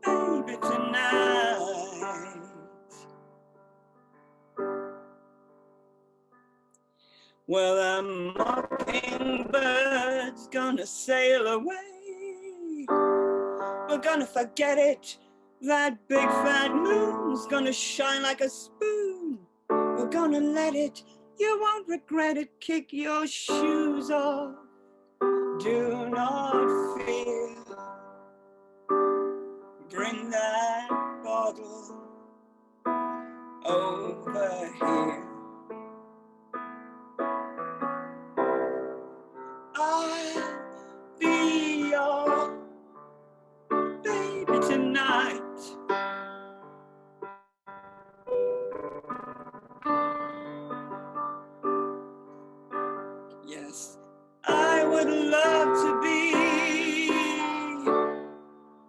baby tonight. Well, a mockingbird's gonna sail away. We're gonna forget it. That big fat moon's gonna shine like a spoon. We're gonna let it. You won't regret it. Kick your shoes off. Do not fear. Bring that bottle over here. I'll be your baby tonight. Yes, I would love to be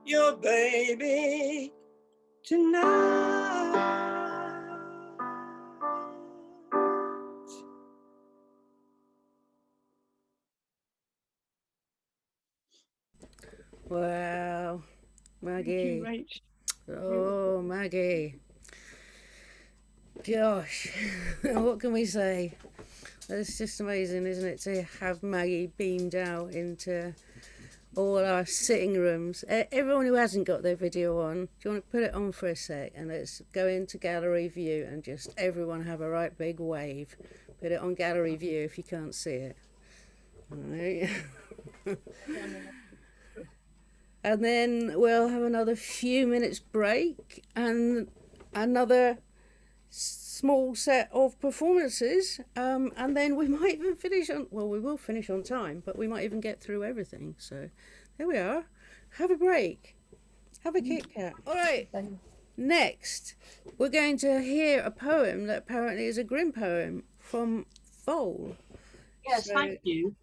your baby tonight. Wow, Thank Maggie. you, Rach. Oh, Maggie. Gosh, what can we say? It's just amazing, isn't it, to have Maggie beamed out into all our sitting rooms. Everyone who hasn't got their video on, do you want to put it on for a sec? And let's go into gallery view and just everyone have a right big wave. Put it on gallery view if you can't see it. All right. And then we'll have another few minutes break and another small set of performances, and then we might even finish on, well, we will finish on time, but we might even get through everything. So there we are. Have a break. Have a Kit Kat. All right. Next, we're going to hear a poem that apparently is a Grimm poem from Vol. Yes, So, thank you.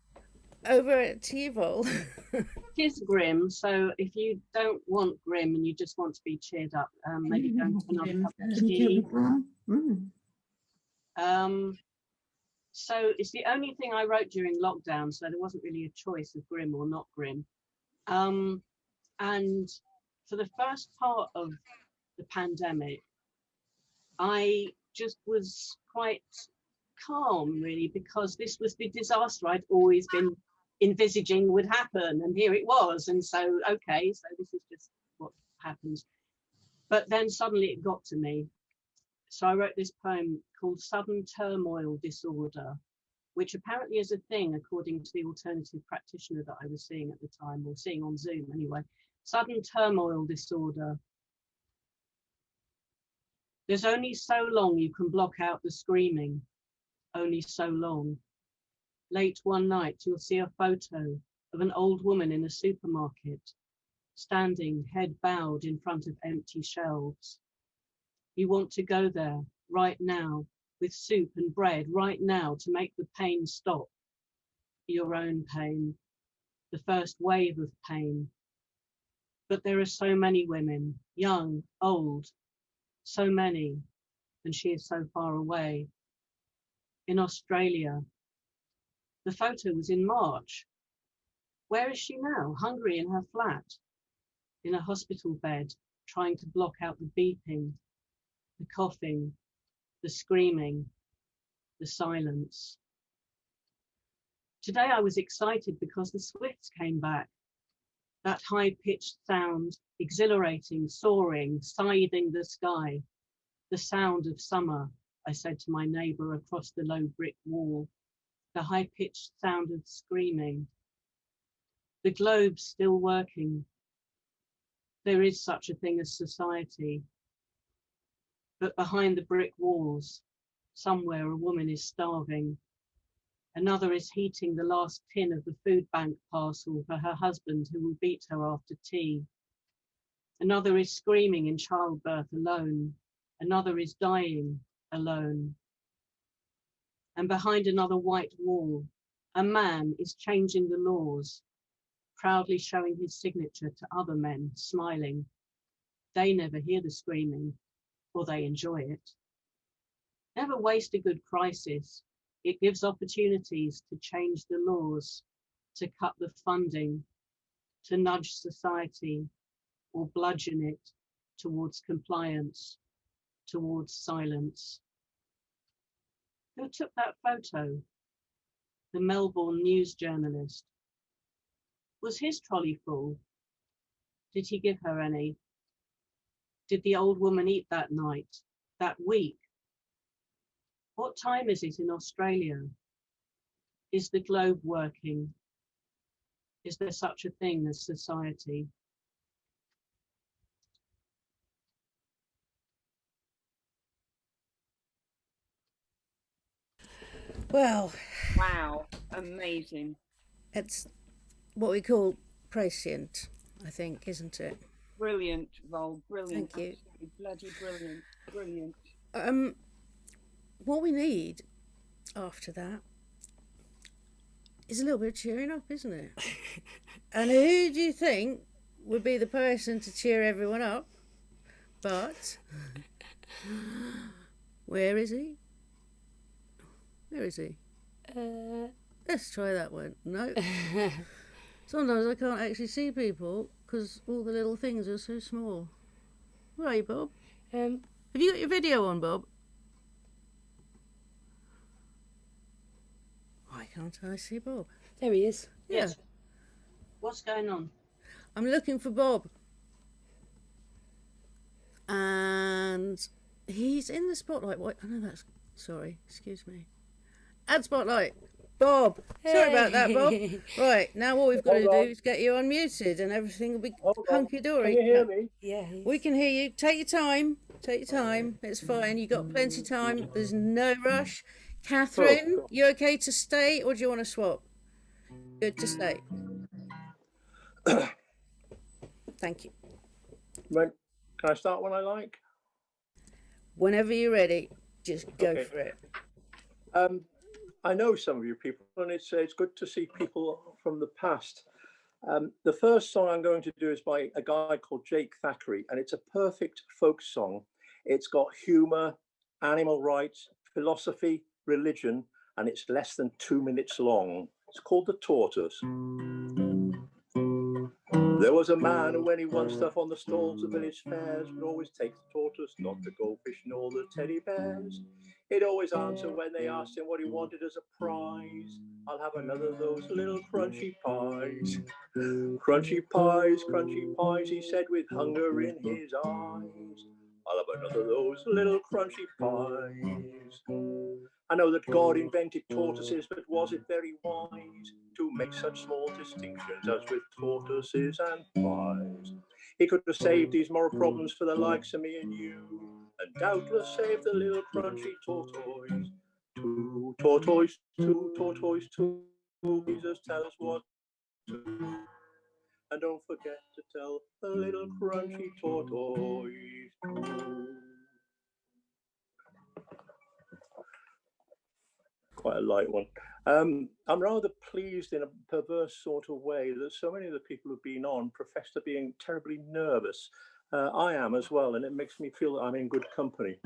over to you, Vol. It is Grimm, so if you don't want Grimm and you just want to be cheered up, maybe go into another cup of tea. So it's the only thing I wrote during lockdown, so there wasn't really a choice of Grimm or not Grimm. And for the first part of the pandemic, I just was quite calm, really, because this was the disaster I'd always been envisaging would happen, and here it was. And so, okay, so this is just what happens. But then suddenly it got to me. So I wrote this poem called Sudden Turmoil Disorder, which apparently is a thing according to the alternative practitioner that I was seeing at the time, or seeing on Zoom anyway. Sudden turmoil disorder. There's only so long you can block out the screaming, only so long. Late one night, you'll see a photo of an old woman in a supermarket, standing head bowed in front of empty shelves. You want to go there right now with soup and bread right now to make the pain stop. Your own pain, the first wave of pain. But there are so many women, young, old, so many, and she is so far away. In Australia, the photo was in March. Where is she now? Hungry in her flat, in a hospital bed, trying to block out the beeping, the coughing, the screaming, the silence. Today I was excited because the Swifts came back. That high-pitched sound, exhilarating, soaring, scything the sky. The sound of summer, I said to my neighbour across the low brick wall. The high-pitched sound of screaming. The globe's still working. There is such a thing as society. But behind the brick walls, somewhere a woman is starving. Another is heating the last tin of the food bank parcel for her husband who will beat her after tea. Another is screaming in childbirth alone. Another is dying alone. And behind another white wall, a man is changing the laws, proudly showing his signature to other men, smiling. They never hear the screaming, or they enjoy it. Never waste a good crisis. It gives opportunities to change the laws, to cut the funding, to nudge society, or bludgeon it towards compliance, towards silence. Who took that photo? The Melbourne news journalist. Was his trolley full? Did he give her any? Did the old woman eat that night, that week? What time is it in Australia? Is the globe working? Is there such a thing as society? Well, Wow, amazing. it's what we call prescient, I think, isn't it? Brilliant, Vol, brilliant. Thank you. Absolutely bloody brilliant, brilliant. What we need after that is a little bit of cheering up, isn't it? And who do you think would be the person to cheer everyone up? But where is he? Where is he? Let's try that one. No. Sometimes I can't actually see people because all the little things are so small. Where are you, Bob? Have you got your video on, Bob? Why can't I see Bob? There he is. Yeah. Yes. What's going on? I'm looking for Bob. And he's in the spotlight. What? Oh, no, that's... Sorry, excuse me. Add spotlight. Bob. Sorry about that, Bob. Right, now what we've got to do is get you unmuted and everything will be hunky-dory. Can you hear me? Yeah. We can hear you. Take your time. Take your time. It's fine. You've got plenty of time. There's no rush. Catherine, you okay to stay or do you want to swap? Good to stay. Thank you. When, can I start when I like? Whenever you're ready, just go Okay. for it. I know some of you people, and it's good to see people from the past. The first song I'm going to do is by a guy called Jake Thackeray, and it's a perfect folk song. It's got humour, animal rights, philosophy, religion, and it's less than 2 minutes long. It's called The Tortoise. There was a man who, when he won stuff on the stalls of village fairs, would always take the tortoise, not the goldfish nor the teddy bears. He'd always answer when they asked him what he wanted as a prize. I'll have another of those little crunchy pies. Crunchy pies, he said with hunger in his eyes. I'll have another of those little crunchy pies. I know that God invented tortoises, but was it very wise to make such small distinctions as with tortoises and pies? He could have saved these moral problems for the likes of me and you, and doubtless save the little crunchy tortoise. Two tortoise, two tortoise, two. Jesus, tell us what to do. And don't forget to tell the little crunchy tortoise too. Quite a light one. I'm rather pleased in a perverse sort of way that so many of the people who've been on profess to being terribly nervous. I am as well, and it makes me feel that I'm in good company.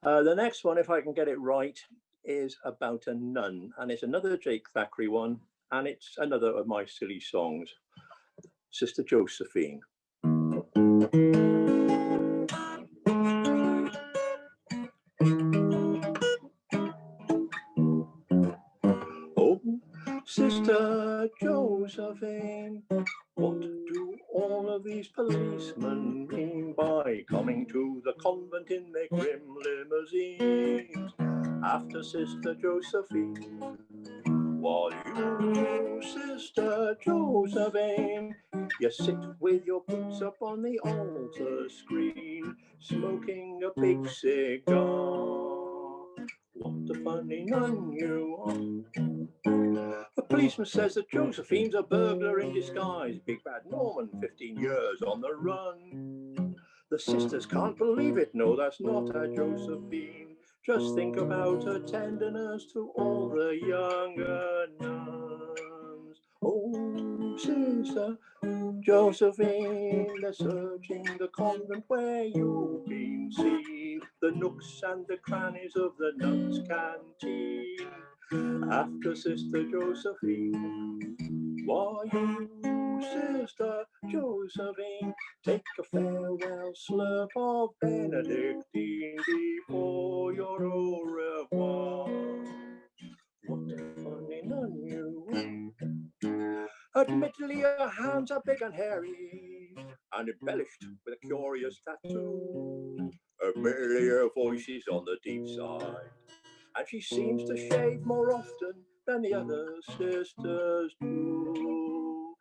The next one, if I can get it right, is about a nun, and it's another Jake Thackeray one, and it's another of my silly songs, Sister Josephine. Oh, Sister Josephine, what do all of these policemen mean by coming to the convent in their grim limousines? After Sister Josephine, while you, Sister Josephine, you sit with your boots up on the altar screen, smoking a big cigar. What a funny nun you are. The policeman says that Josephine's a burglar in disguise. Big bad Norman, 15 years on the run. The sisters can't believe it. No, that's not a Josephine. Just think about her tenderness to all the younger nuns. Oh, Sister Josephine, they're searching the convent where you've been seen, the nooks and the crannies of the nuns' canteen. After Sister Josephine, why you, Sister Josephine, take a farewell slurp of Benedictine before your au revoir. What a funny nun you are. Admittedly, her hands are big and hairy, and embellished with a curious tattoo. Admittedly, her voice is on the deep side, and she seems to shave more often than the other sisters do.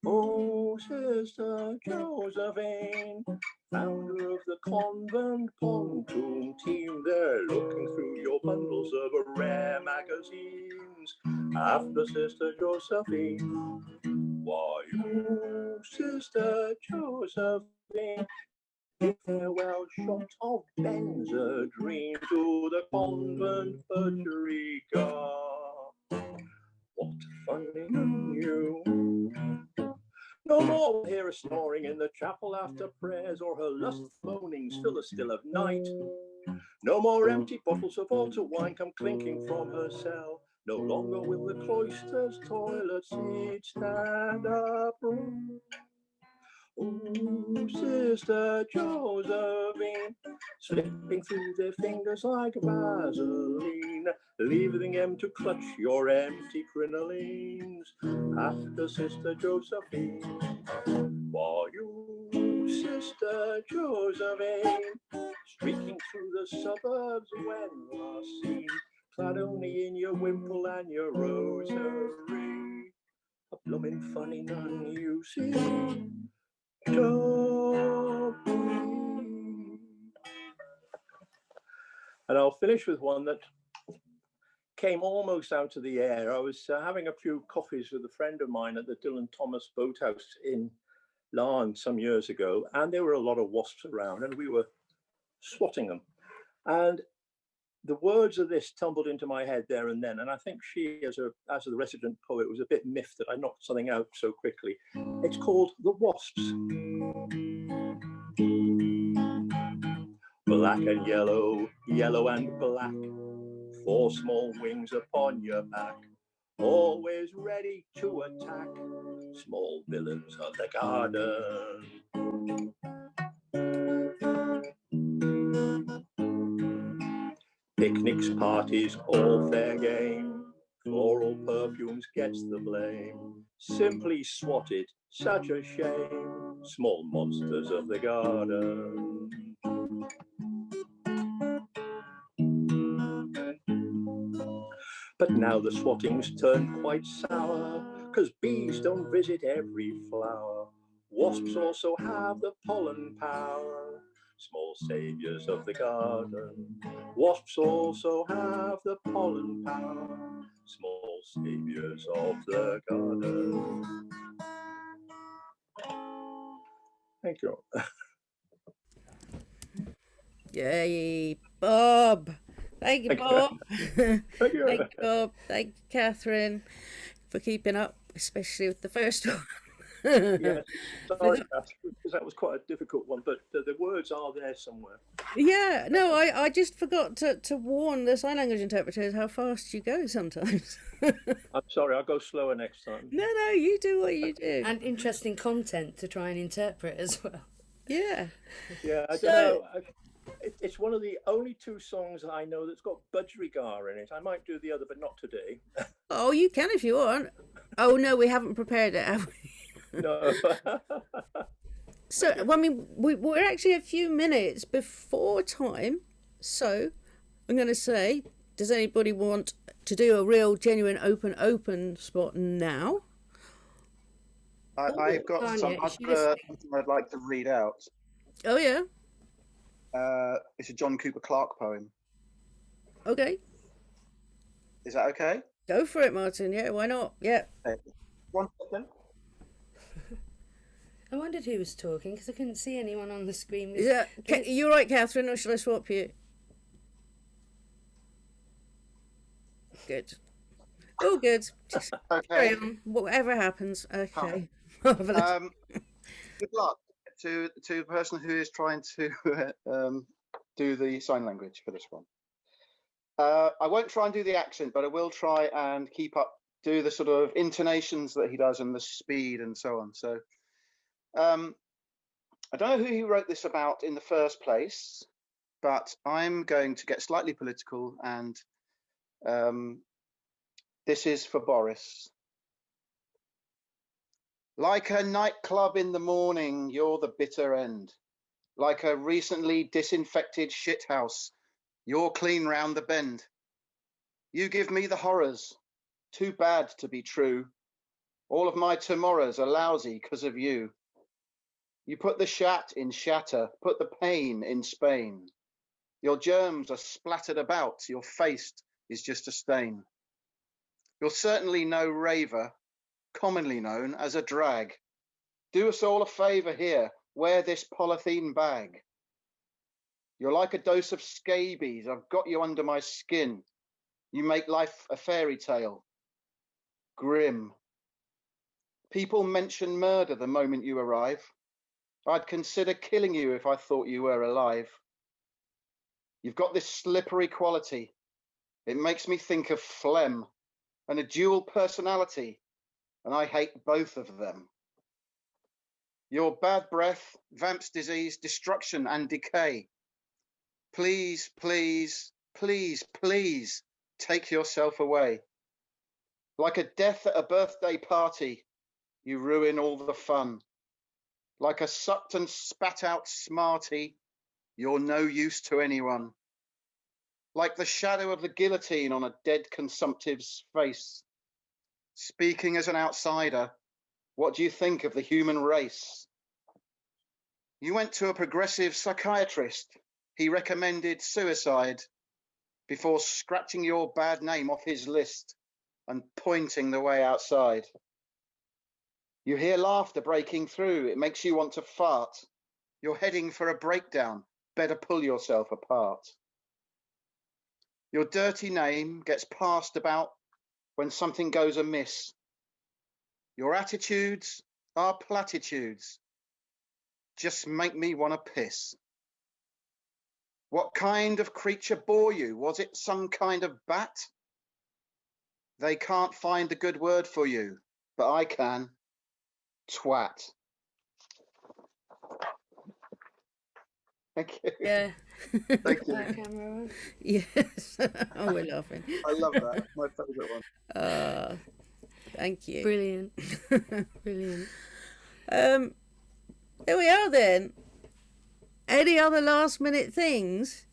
Oh, Sister Josephine, founder of the convent pontoon team, they're looking through your bundles of rare magazines. After Sister Josephine, why you, Sister Josephine, give farewell shot of Benzedrine to the convent butchery gar. What a funny nun you. No more will hear her snoring in the chapel after prayers, or her lust moanings fill the still of night. No more empty bottles of altar wine come clinking from her cell. No longer will the cloister's toilet seat stand upright. Oh, Sister Josephine, slipping through their fingers like Vaseline, leaving them to clutch your empty crinolines. After Sister Josephine, why you, Sister Josephine, streaking through the suburbs when last seen, clad only in your wimple and your rosary. A bloomin' funny nun you see. And I'll finish with one that came almost out of the air. I was having a few coffees with a friend of mine at the Dylan Thomas Boathouse in Larne some years ago, and there were a lot of wasps around, and we were swatting them. And the words of this tumbled into my head there and then, and I think she, as the resident poet, was a bit miffed that I knocked something out so quickly. It's called The Wasps. Black and yellow, yellow and black, 4 small wings upon your back, always ready to attack small villains of the garden. Picnics, parties, all fair game, floral perfumes gets the blame. Simply swatted, such a shame, small monsters of the garden. But now the swatting's turned quite sour, 'cause bees don't visit every flower. Wasps also have the pollen power, small saviours of the garden. Wasps also have the pollen power, small saviours of the garden. Thank you. Yay, Bob. Thank you, Bob. Thank you. Thank you, Bob. Thank you, Catherine, for keeping up, especially with the first one. Yes, sorry, because that was quite a difficult one, but the words are there somewhere. Yeah, no, I just forgot to warn the sign language interpreters how fast you go sometimes. I'm sorry, I'll go slower next time. No, you do what you do. And interesting content to try and interpret as well. Yeah. Yeah, I don't know. It's one of the only 2 songs I know that's got budgerigar in it. I might do the other, but not today. Oh, you can if you want. Oh, no, we haven't prepared it, have we? No. So, I mean, we're actually a few minutes before time. So, I'm going to say, does anybody want to do a real, genuine, open spot now? I've got something I'd like to read out. Oh, yeah. It's a John Cooper Clarke poem. Okay. Is that okay? Go for it, Martin. Yeah, why not? Yeah. Okay. 1 second. I wondered who was talking because I couldn't see anyone on the screen. Yeah, you're right, Catherine, or shall I swap you? Good. Oh, good. Just carry on. Whatever happens. Okay. Good luck to the person who is trying to do the sign language for this one. I won't try and do the accent, but I will try and do the sort of intonations that he does and the speed and so on. So I don't know who he wrote this about in the first place, but I'm going to get slightly political, and this is for Boris. Like a nightclub in the morning, you're the bitter end. Like a recently disinfected shithouse, you're clean round the bend. You give me the horrors, too bad to be true. All of my tomorrows are lousy because of you. You put the shat in shatter, put the pain in Spain. Your germs are splattered about, your face is just a stain. You're certainly no raver, commonly known as a drag. Do us all a favour here, wear this polythene bag. You're like a dose of scabies, I've got you under my skin. You make life a fairy tale. Grim. People mention murder the moment you arrive. I'd consider killing you if I thought you were alive. You've got this slippery quality. It makes me think of phlegm and a dual personality, and I hate both of them. Your bad breath, vamps disease, destruction and decay. Please, please, please, please take yourself away. Like a death at a birthday party, you ruin all the fun. Like a sucked and spat out smarty, you're no use to anyone. Like the shadow of the guillotine on a dead consumptive's face. Speaking as an outsider, what do you think of the human race? You went to a progressive psychiatrist. He recommended suicide before scratching your bad name off his list and pointing the way outside. You hear laughter breaking through. It makes you want to fart. You're heading for a breakdown. Better pull yourself apart. Your dirty name gets passed about when something goes amiss. Your attitudes are platitudes. Just make me want to piss. What kind of creature bore you? Was it some kind of bat? They can't find a good word for you, but I can. Twat. Thank you. Yeah. Thank you. Camera. Yes. Oh, we're laughing. I love that. My favourite one. Thank you. Brilliant. Brilliant. There we are then. Any other last minute things?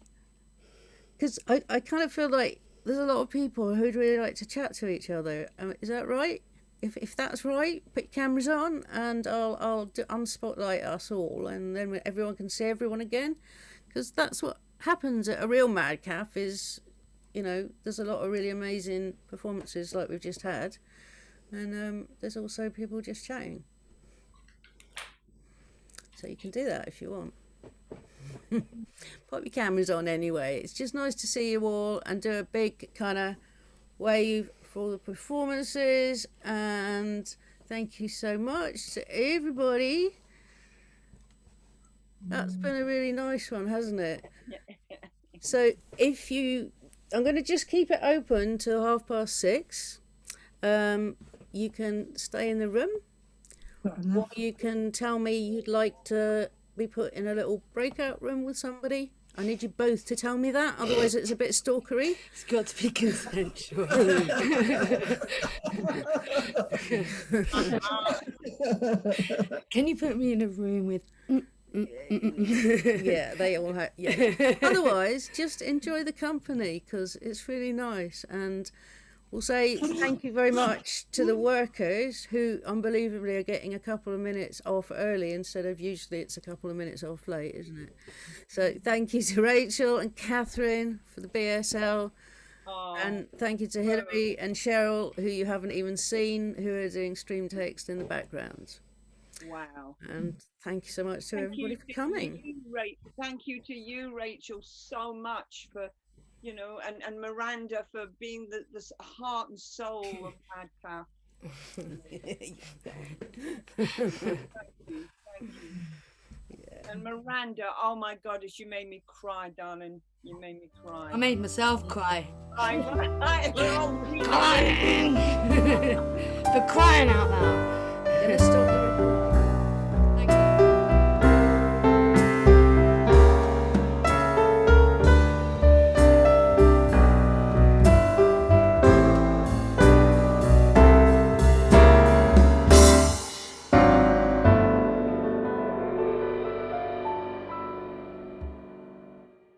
Because I kind of feel like there's a lot of people who'd really like to chat to each other. Is that right? if that's right, put your cameras on, and I'll unspotlight us all, and then everyone can see everyone again, because that's what happens at a real MaDCaff. Is, you know, there's a lot of really amazing performances like we've just had, and there's also people just chatting. So you can do that if you want. Put your cameras on anyway. It's just nice to see you all and do a big kind of wave for all the performances, and thank you so much to everybody. That's been a really nice one, hasn't it? So I'm going to just keep it open till 6:30. You can stay in the room, or you can tell me you'd like to be put in a little breakout room with somebody. I need you both to tell me that, otherwise it's a bit stalkery. It's got to be consensual. Can you put me in a room with... Yeah, they all have... Yeah. Otherwise, just enjoy the company, because it's really nice. And we'll say thank you very much to the workers, who unbelievably are getting a couple of minutes off early instead of usually it's a couple of minutes off late, isn't it? So thank you to Rachel and Catherine for the BSL. And thank you to Hilary and Cheryl, who you haven't even seen, who are doing stream text in the background. Wow. And thank you so much to everybody for coming. Thank you to you, Rachel, so much for, you know, and Miranda for being the heart and soul of MaDCaff. Thank you. Yeah. And Miranda, oh my goddess, you made me cry, darling. You made me cry. I made myself cry. Crying For crying out loud. Gonna stop